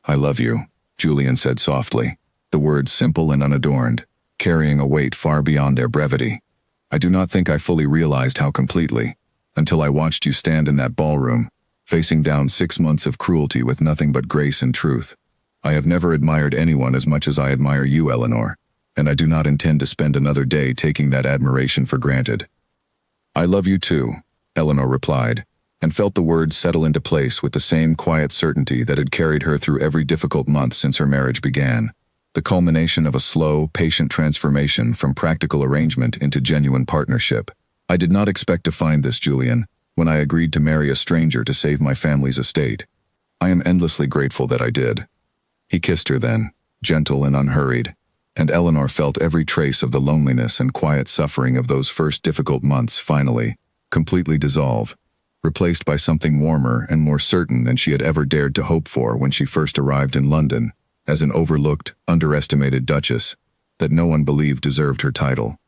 "I love you," Julian said softly, the words simple and unadorned, carrying a weight far beyond their brevity. "I do not think I fully realized how completely, until I watched you stand in that ballroom, facing down 6 months of cruelty with nothing but grace and truth. I have never admired anyone as much as I admire you, Eleanor, and I do not intend to spend another day taking that admiration for granted." "I love you too," Eleanor replied, and felt the words settle into place with the same quiet certainty that had carried her through every difficult month since her marriage began, the culmination of a slow, patient transformation from practical arrangement into genuine partnership. "I did not expect to find this, Julian, when I agreed to marry a stranger to save my family's estate. I am endlessly grateful that I did." He kissed her then, gentle and unhurried, and Eleanor felt every trace of the loneliness and quiet suffering of those first difficult months finally, completely dissolve, replaced by something warmer and more certain than she had ever dared to hope for when she first arrived in London, as an overlooked, underestimated Duchess that no one believed deserved her title.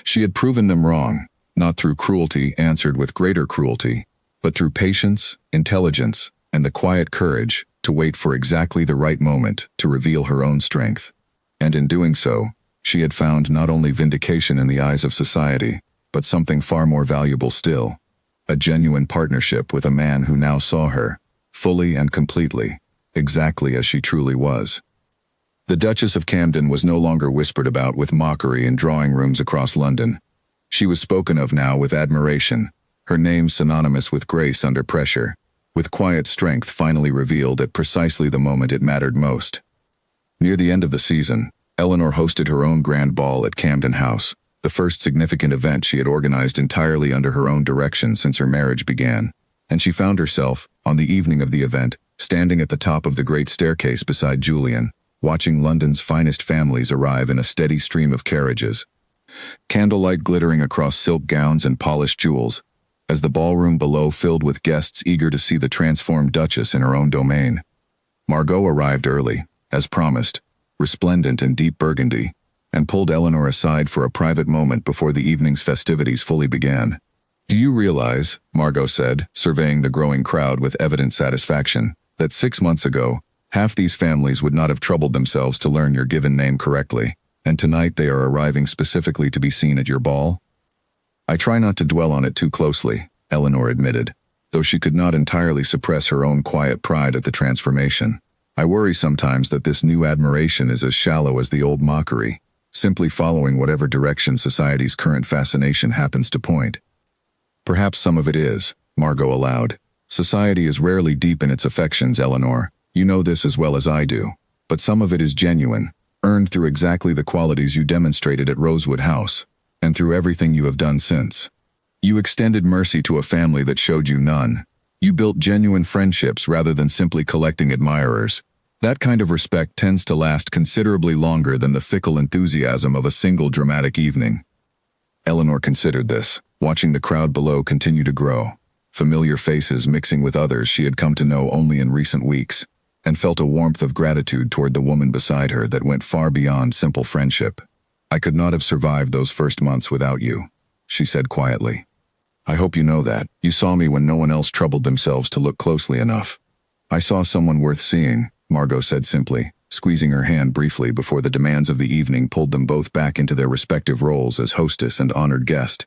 She had proven them wrong, not through cruelty answered with greater cruelty, but through patience, intelligence, and the quiet courage to wait for exactly the right moment to reveal her own strength. And in doing so, she had found not only vindication in the eyes of society, but something far more valuable still, a genuine partnership with a man who now saw her, fully and completely, exactly as she truly was. The Duchess of Camden was no longer whispered about with mockery in drawing rooms across London. She was spoken of now with admiration, her name synonymous with grace under pressure, with quiet strength finally revealed at precisely the moment it mattered most. Near the end of the season, Eleanor hosted her own grand ball at Camden House, the first significant event she had organized entirely under her own direction since her marriage began, and she found herself, on the evening of the event, standing at the top of the great staircase beside Julian, watching London's finest families arrive in a steady stream of carriages. Candlelight glittering across silk gowns and polished jewels, as the ballroom below filled with guests eager to see the transformed Duchess in her own domain. Margot arrived early, as promised, resplendent in deep burgundy, and pulled Eleanor aside for a private moment before the evening's festivities fully began. "Do you realize," Margot said, surveying the growing crowd with evident satisfaction, "that 6 months ago, half these families would not have troubled themselves to learn your given name correctly, and tonight they are arriving specifically to be seen at your ball?" "I try not to dwell on it too closely," Eleanor admitted, though she could not entirely suppress her own quiet pride at the transformation. "I worry sometimes that this new admiration is as shallow as the old mockery, simply following whatever direction society's current fascination happens to point." "Perhaps some of it is," Margot allowed. "Society is rarely deep in its affections, Eleanor. You know this as well as I do. But some of it is genuine, earned through exactly the qualities you demonstrated at Rosewood House, and through everything you have done since. You extended mercy to a family that showed you none. You built genuine friendships rather than simply collecting admirers. That kind of respect tends to last considerably longer than the fickle enthusiasm of a single dramatic evening." Eleanor considered this, watching the crowd below continue to grow, familiar faces mixing with others she had come to know only in recent weeks, and felt a warmth of gratitude toward the woman beside her that went far beyond simple friendship. "I could not have survived those first months without you," she said quietly. "I hope you know that. You saw me when no one else troubled themselves to look closely enough." "I saw someone worth seeing," Margot said simply, squeezing her hand briefly before the demands of the evening pulled them both back into their respective roles as hostess and honored guest.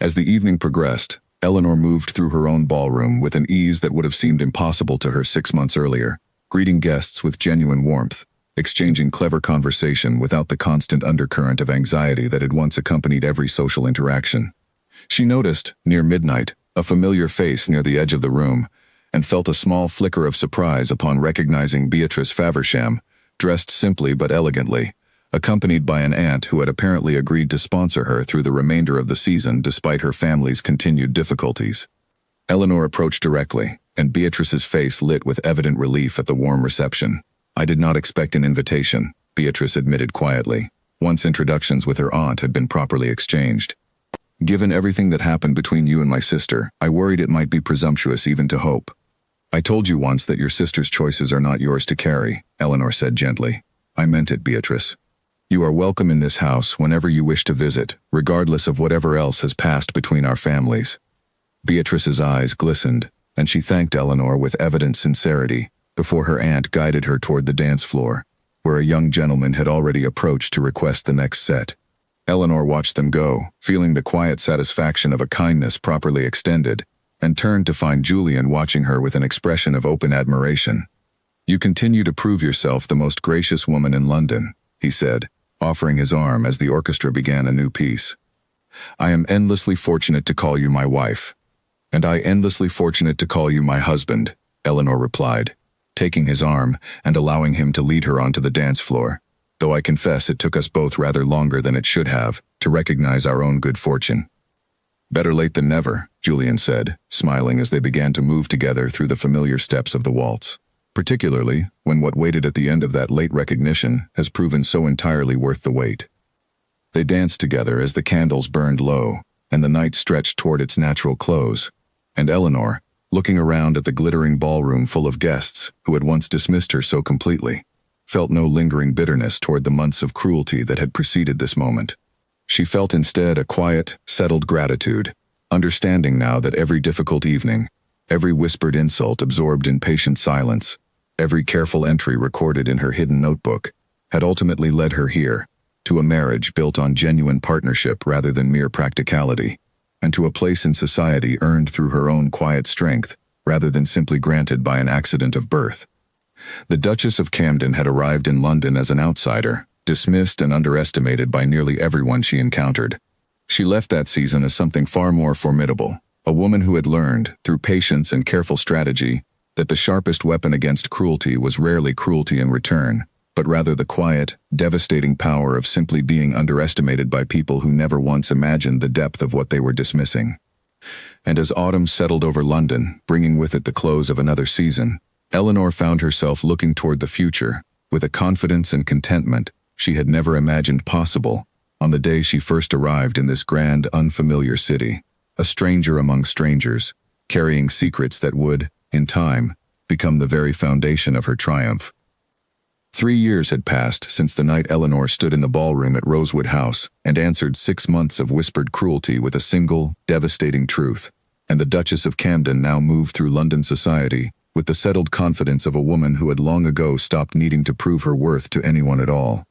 As the evening progressed, Eleanor moved through her own ballroom with an ease that would have seemed impossible to her 6 months earlier, greeting guests with genuine warmth, exchanging clever conversation without the constant undercurrent of anxiety that had once accompanied every social interaction. She noticed, near midnight, a familiar face near the edge of the room, and felt a small flicker of surprise upon recognizing Beatrice Faversham, dressed simply but elegantly, accompanied by an aunt who had apparently agreed to sponsor her through the remainder of the season despite her family's continued difficulties. Eleanor approached directly, and Beatrice's face lit with evident relief at the warm reception. "I did not expect an invitation," Beatrice admitted quietly, once introductions with her aunt had been properly exchanged. "Given everything that happened between you and my sister, I worried it might be presumptuous even to hope." "I told you once that your sister's choices are not yours to carry," Eleanor said gently. "I meant it, Beatrice. You are welcome in this house whenever you wish to visit, regardless of whatever else has passed between our families." Beatrice's eyes glistened, and she thanked Eleanor with evident sincerity before her aunt guided her toward the dance floor, where a young gentleman had already approached to request the next set. Eleanor watched them go, feeling the quiet satisfaction of a kindness properly extended, and turned to find Julian watching her with an expression of open admiration. "You continue to prove yourself the most gracious woman in London," he said, offering his arm as the orchestra began a new piece. "I am endlessly fortunate to call you my wife." "And I endlessly fortunate to call you my husband," Eleanor replied, taking his arm and allowing him to lead her onto the dance floor, though I confess it took us both rather longer than it should have to recognize our own good fortune. "Better late than never," Julian said, smiling as they began to move together through the familiar steps of the waltz, particularly when what waited at the end of that late recognition has proven so entirely worth the wait. They danced together as the candles burned low, and the night stretched toward its natural close, and Eleanor, looking around at the glittering ballroom full of guests who had once dismissed her so completely, felt no lingering bitterness toward the months of cruelty that had preceded this moment. She felt instead a quiet, settled gratitude, understanding now that every difficult evening, every whispered insult absorbed in patient silence, every careful entry recorded in her hidden notebook, had ultimately led her here, to a marriage built on genuine partnership rather than mere practicality, and to a place in society earned through her own quiet strength rather than simply granted by an accident of birth. The Duchess of Camden had arrived in London as an outsider, dismissed and underestimated by nearly everyone she encountered. She left that season as something far more formidable, a woman who had learned, through patience and careful strategy, that the sharpest weapon against cruelty was rarely cruelty in return, but rather the quiet, devastating power of simply being underestimated by people who never once imagined the depth of what they were dismissing. And as autumn settled over London, bringing with it the close of another season, Eleanor found herself looking toward the future, with a confidence and contentment she had never imagined possible, on the day she first arrived in this grand, unfamiliar city, a stranger among strangers, carrying secrets that would, in time, become the very foundation of her triumph. 3 years had passed since the night Eleanor stood in the ballroom at Rosewood House and answered 6 months of whispered cruelty with a single, devastating truth, and the Duchess of Camden now moved through London society with the settled confidence of a woman who had long ago stopped needing to prove her worth to anyone at all.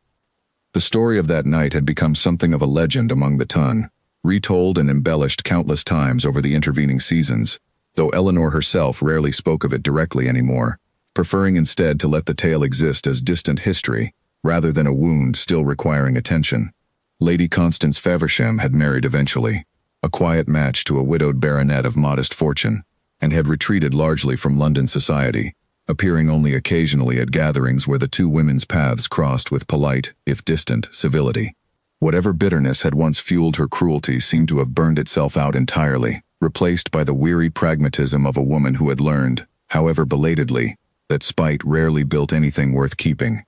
The story of that night had become something of a legend among the ton, retold and embellished countless times over the intervening seasons, though Eleanor herself rarely spoke of it directly anymore, preferring instead to let the tale exist as distant history, rather than a wound still requiring attention. Lady Constance Faversham had married eventually, a quiet match to a widowed baronet of modest fortune, and had retreated largely from London society, appearing only occasionally at gatherings where the two women's paths crossed with polite, if distant, civility. Whatever bitterness had once fueled her cruelty seemed to have burned itself out entirely, replaced by the weary pragmatism of a woman who had learned, however belatedly, that spite rarely built anything worth keeping.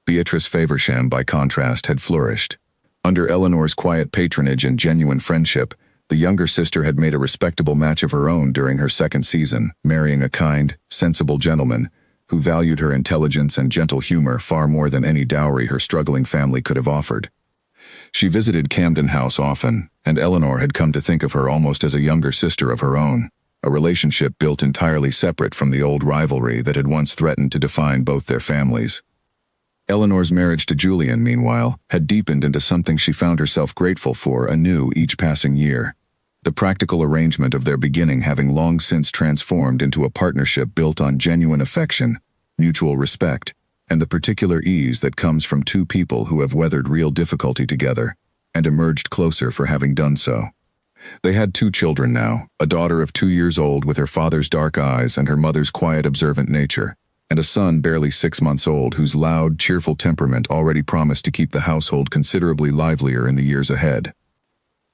Beatrice Faversham, by contrast, had flourished. Under Eleanor's quiet patronage and genuine friendship, the younger sister had made a respectable match of her own during her second season, marrying a kind, sensible gentleman who valued her intelligence and gentle humor far more than any dowry her struggling family could have offered. She visited Camden House often, and Eleanor had come to think of her almost as a younger sister of her own, a relationship built entirely separate from the old rivalry that had once threatened to define both their families. Eleanor's marriage to Julian, meanwhile, had deepened into something she found herself grateful for anew each passing year. The practical arrangement of their beginning having long since transformed into a partnership built on genuine affection, mutual respect, and the particular ease that comes from two people who have weathered real difficulty together, and emerged closer for having done so. They had 2 children now, a daughter of 2 years old with her father's dark eyes and her mother's quiet, observant nature, and a son barely 6 months old whose loud, cheerful temperament already promised to keep the household considerably livelier in the years ahead.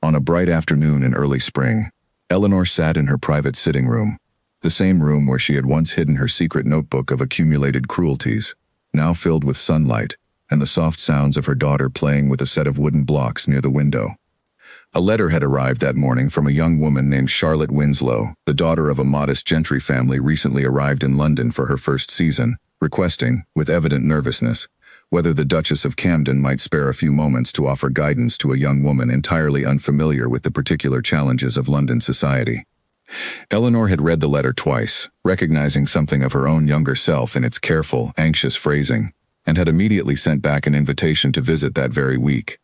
On a bright afternoon in early spring, Eleanor sat in her private sitting room, the same room where she had once hidden her secret notebook of accumulated cruelties, now filled with sunlight and the soft sounds of her daughter playing with a set of wooden blocks near the window. A letter had arrived that morning from a young woman named Charlotte Winslow, the daughter of a modest gentry family recently arrived in London for her first season, requesting, with evident nervousness, whether the Duchess of Camden might spare a few moments to offer guidance to a young woman entirely unfamiliar with the particular challenges of London society. Eleanor had read the letter twice, recognizing something of her own younger self in its careful, anxious phrasing, and had immediately sent back an invitation to visit that very week.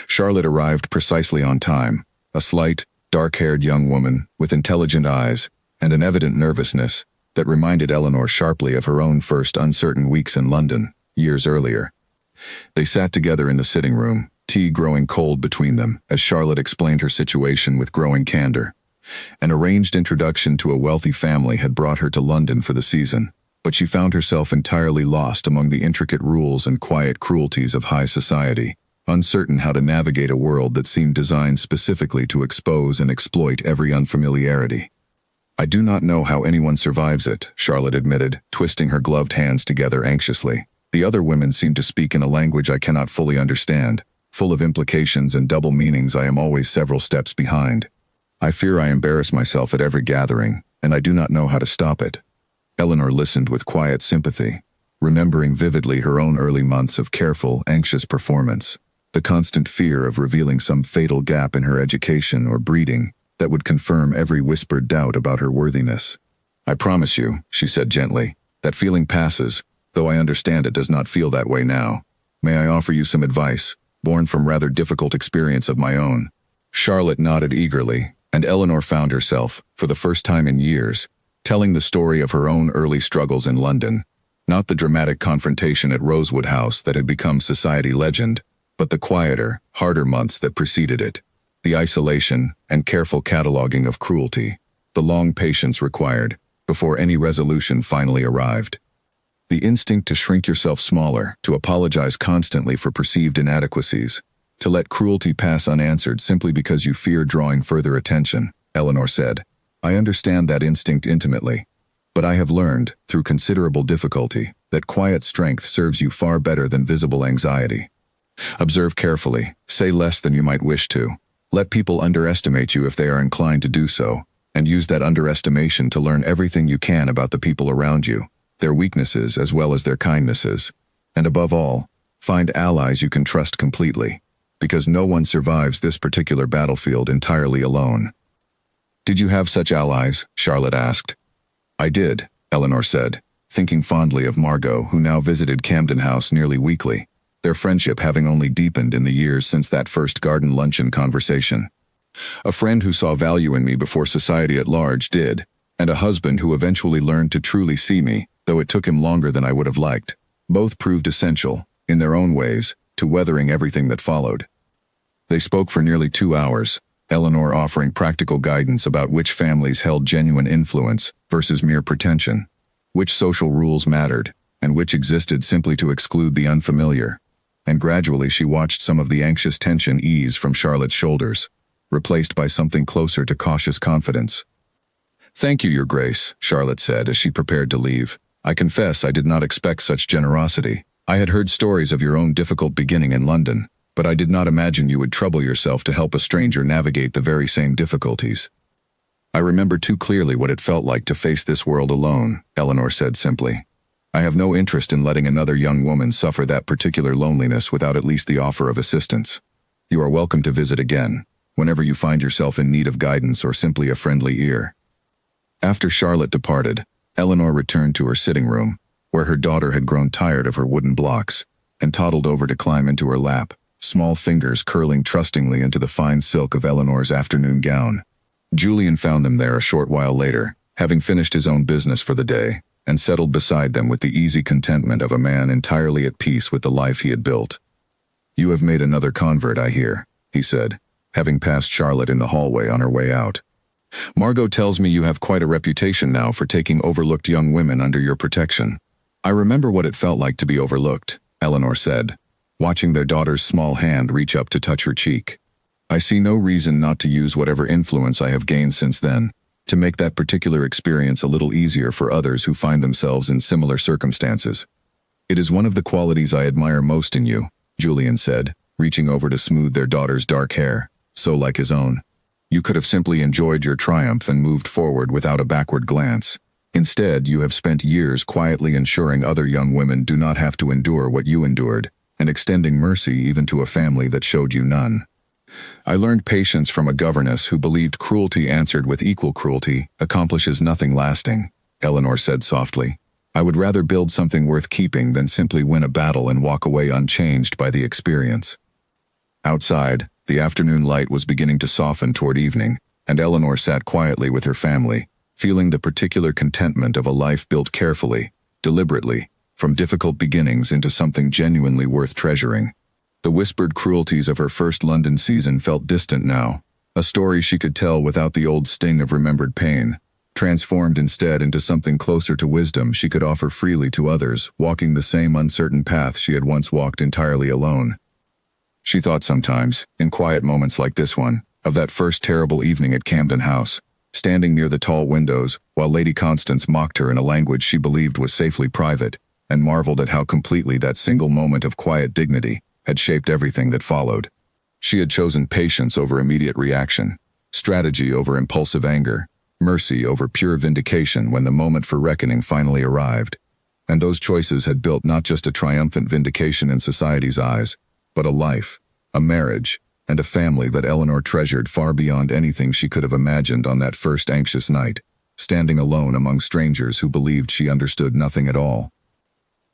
Charlotte arrived precisely on time, a slight, dark-haired young woman with intelligent eyes and an evident nervousness that reminded Eleanor sharply of her own first uncertain weeks in London, years earlier. They sat together in the sitting room, tea growing cold between them, as Charlotte explained her situation with growing candor. An arranged introduction to a wealthy family had brought her to London for the season, but she found herself entirely lost among the intricate rules and quiet cruelties of high society, uncertain how to navigate a world that seemed designed specifically to expose and exploit every unfamiliarity. "I do not know how anyone survives it," Charlotte admitted, twisting her gloved hands together anxiously. "The other women seem to speak in a language I cannot fully understand, full of implications and double meanings I am always several steps behind. I fear I embarrass myself at every gathering, and I do not know how to stop it." Eleanor listened with quiet sympathy, remembering vividly her own early months of careful, anxious performance, the constant fear of revealing some fatal gap in her education or breeding that would confirm every whispered doubt about her worthiness. "I promise you," she said gently, "that feeling passes, though I understand it does not feel that way now. May I offer you some advice, born from rather difficult experience of my own?" Charlotte nodded eagerly, and Eleanor found herself, for the first time in years, telling the story of her own early struggles in London, not the dramatic confrontation at Rosewood House that had become society legend, but the quieter, harder months that preceded it, the isolation and careful cataloging of cruelty, the long patience required before any resolution finally arrived. The instinct to shrink yourself smaller, to apologize constantly for perceived inadequacies, to let cruelty pass unanswered simply because you fear drawing further attention, Eleanor said. I understand that instinct intimately, but I have learned, through considerable difficulty, that quiet strength serves you far better than visible anxiety. Observe carefully, say less than you might wish to. Let people underestimate you if they are inclined to do so, and use that underestimation to learn everything you can about the people around you, their weaknesses as well as their kindnesses. And above all, find allies you can trust completely, because no one survives this particular battlefield entirely alone. Did you have such allies? Charlotte asked. I did, Eleanor said, thinking fondly of Margot, who now visited Camden House nearly weekly, their friendship having only deepened in the years since that first garden luncheon conversation. A friend who saw value in me before society at large did, and a husband who eventually learned to truly see me, though it took him longer than I would have liked. Both proved essential, in their own ways, to weathering everything that followed. They spoke for nearly 2 hours, Eleanor offering practical guidance about which families held genuine influence versus mere pretension, which social rules mattered, and which existed simply to exclude the unfamiliar. And gradually she watched some of the anxious tension ease from Charlotte's shoulders, replaced by something closer to cautious confidence. Thank you, Your Grace, Charlotte said as she prepared to leave. I confess I did not expect such generosity. I had heard stories of your own difficult beginning in London, but I did not imagine you would trouble yourself to help a stranger navigate the very same difficulties. I remember too clearly what it felt like to face this world alone, Eleanor said simply. I have no interest in letting another young woman suffer that particular loneliness without at least the offer of assistance. You are welcome to visit again, whenever you find yourself in need of guidance or simply a friendly ear. After Charlotte departed, Eleanor returned to her sitting room, where her daughter had grown tired of her wooden blocks, and toddled over to climb into her lap, small fingers curling trustingly into the fine silk of Eleanor's afternoon gown. Julian found them there a short while later, having finished his own business for the day, and settled beside them with the easy contentment of a man entirely at peace with the life he had built. You have made another convert, I hear, he said, having passed Charlotte in the hallway on her way out. Margot tells me you have quite a reputation now for taking overlooked young women under your protection. I remember what it felt like to be overlooked, Eleanor said, watching their daughter's small hand reach up to touch her cheek. I see no reason not to use whatever influence I have gained since then, to make that particular experience a little easier for others who find themselves in similar circumstances. It is one of the qualities I admire most in you, Julian said, reaching over to smooth their daughter's dark hair, so like his own. You could have simply enjoyed your triumph and moved forward without a backward glance. Instead, you have spent years quietly ensuring other young women do not have to endure what you endured, and extending mercy even to a family that showed you none. I learned patience from a governess who believed cruelty answered with equal cruelty accomplishes nothing lasting, Eleanor said softly. I would rather build something worth keeping than simply win a battle and walk away unchanged by the experience. Outside, the afternoon light was beginning to soften toward evening, and Eleanor sat quietly with her family, feeling the particular contentment of a life built carefully, deliberately, from difficult beginnings into something genuinely worth treasuring. The whispered cruelties of her first London season felt distant now, a story she could tell without the old sting of remembered pain, transformed instead into something closer to wisdom she could offer freely to others, walking the same uncertain path she had once walked entirely alone. She thought sometimes, in quiet moments like this one, of that first terrible evening at Camden House, standing near the tall windows while Lady Constance mocked her in a language she believed was safely private, and marveled at how completely that single moment of quiet dignity had shaped everything that followed. She had chosen patience over immediate reaction, strategy over impulsive anger, mercy over pure vindication when the moment for reckoning finally arrived. And those choices had built not just a triumphant vindication in society's eyes, but a life, a marriage, and a family that Eleanor treasured far beyond anything she could have imagined on that first anxious night, standing alone among strangers who believed she understood nothing at all.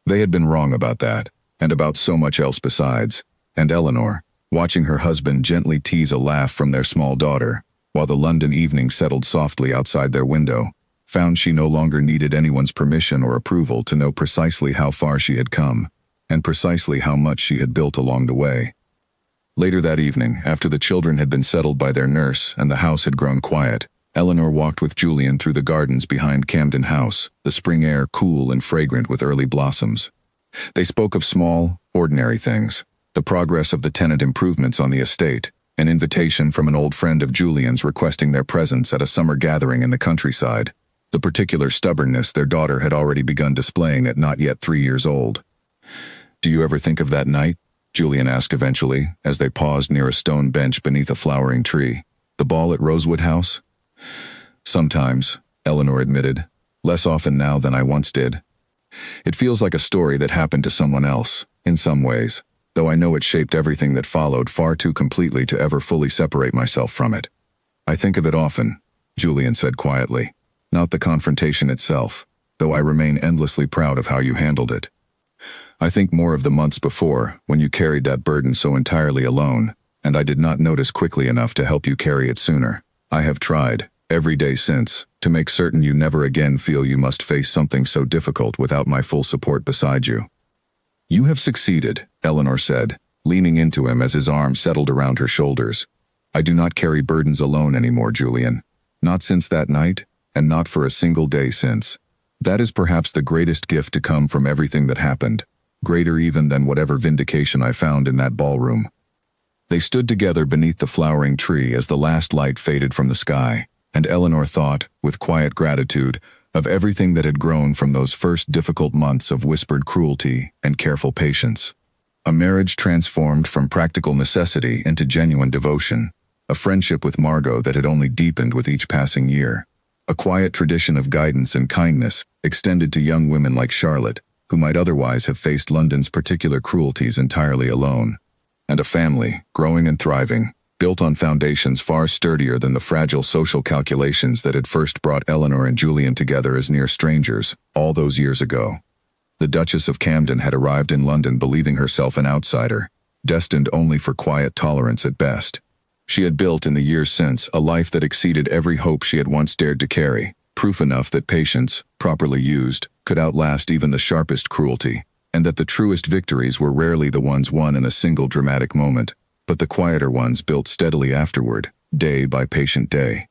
They had been wrong about that, and about so much else besides, and Eleanor, watching her husband gently tease a laugh from their small daughter, while the London evening settled softly outside their window, found she no longer needed anyone's permission or approval to know precisely how far she had come, and precisely how much she had built along the way. Later that evening, after the children had been settled by their nurse and the house had grown quiet, Eleanor walked with Julian through the gardens behind Camden House, the spring air cool and fragrant with early blossoms. They spoke of small, ordinary things, the progress of the tenant improvements on the estate, an invitation from an old friend of Julian's requesting their presence at a summer gathering in the countryside, the particular stubbornness their daughter had already begun displaying at not yet 3 years old. "Do you ever think of that night?" Julian asked eventually, as they paused near a stone bench beneath a flowering tree. "The ball at Rosewood House?" "Sometimes," Eleanor admitted. "Less often now than I once did. It feels like a story that happened to someone else, in some ways, though I know it shaped everything that followed far too completely to ever fully separate myself from it." "I think of it often," Julian said quietly. "Not the confrontation itself, though I remain endlessly proud of how you handled it. I think more of the months before, when you carried that burden so entirely alone, and I did not notice quickly enough to help you carry it sooner. I have tried, every day since, to make certain you never again feel you must face something so difficult without my full support beside you." "You have succeeded," Eleanor said, leaning into him as his arm settled around her shoulders. "I do not carry burdens alone anymore, Julian. Not since that night, and not for a single day since. That is perhaps the greatest gift to come from everything that happened, greater even than whatever vindication I found in that ballroom." They stood together beneath the flowering tree as the last light faded from the sky, and Eleanor thought, with quiet gratitude, of everything that had grown from those first difficult months of whispered cruelty and careful patience. A marriage transformed from practical necessity into genuine devotion, a friendship with Margot that had only deepened with each passing year, a quiet tradition of guidance and kindness extended to young women like Charlotte, who might otherwise have faced London's particular cruelties entirely alone, and a family, growing and thriving, built on foundations far sturdier than the fragile social calculations that had first brought Eleanor and Julian together as near strangers, all those years ago. The Duchess of Camden had arrived in London believing herself an outsider, destined only for quiet tolerance at best. She had built in the years since a life that exceeded every hope she had once dared to carry, proof enough that patience, properly used, could outlast even the sharpest cruelty, and that the truest victories were rarely the ones won in a single dramatic moment, but the quieter ones built steadily afterward, day by patient day.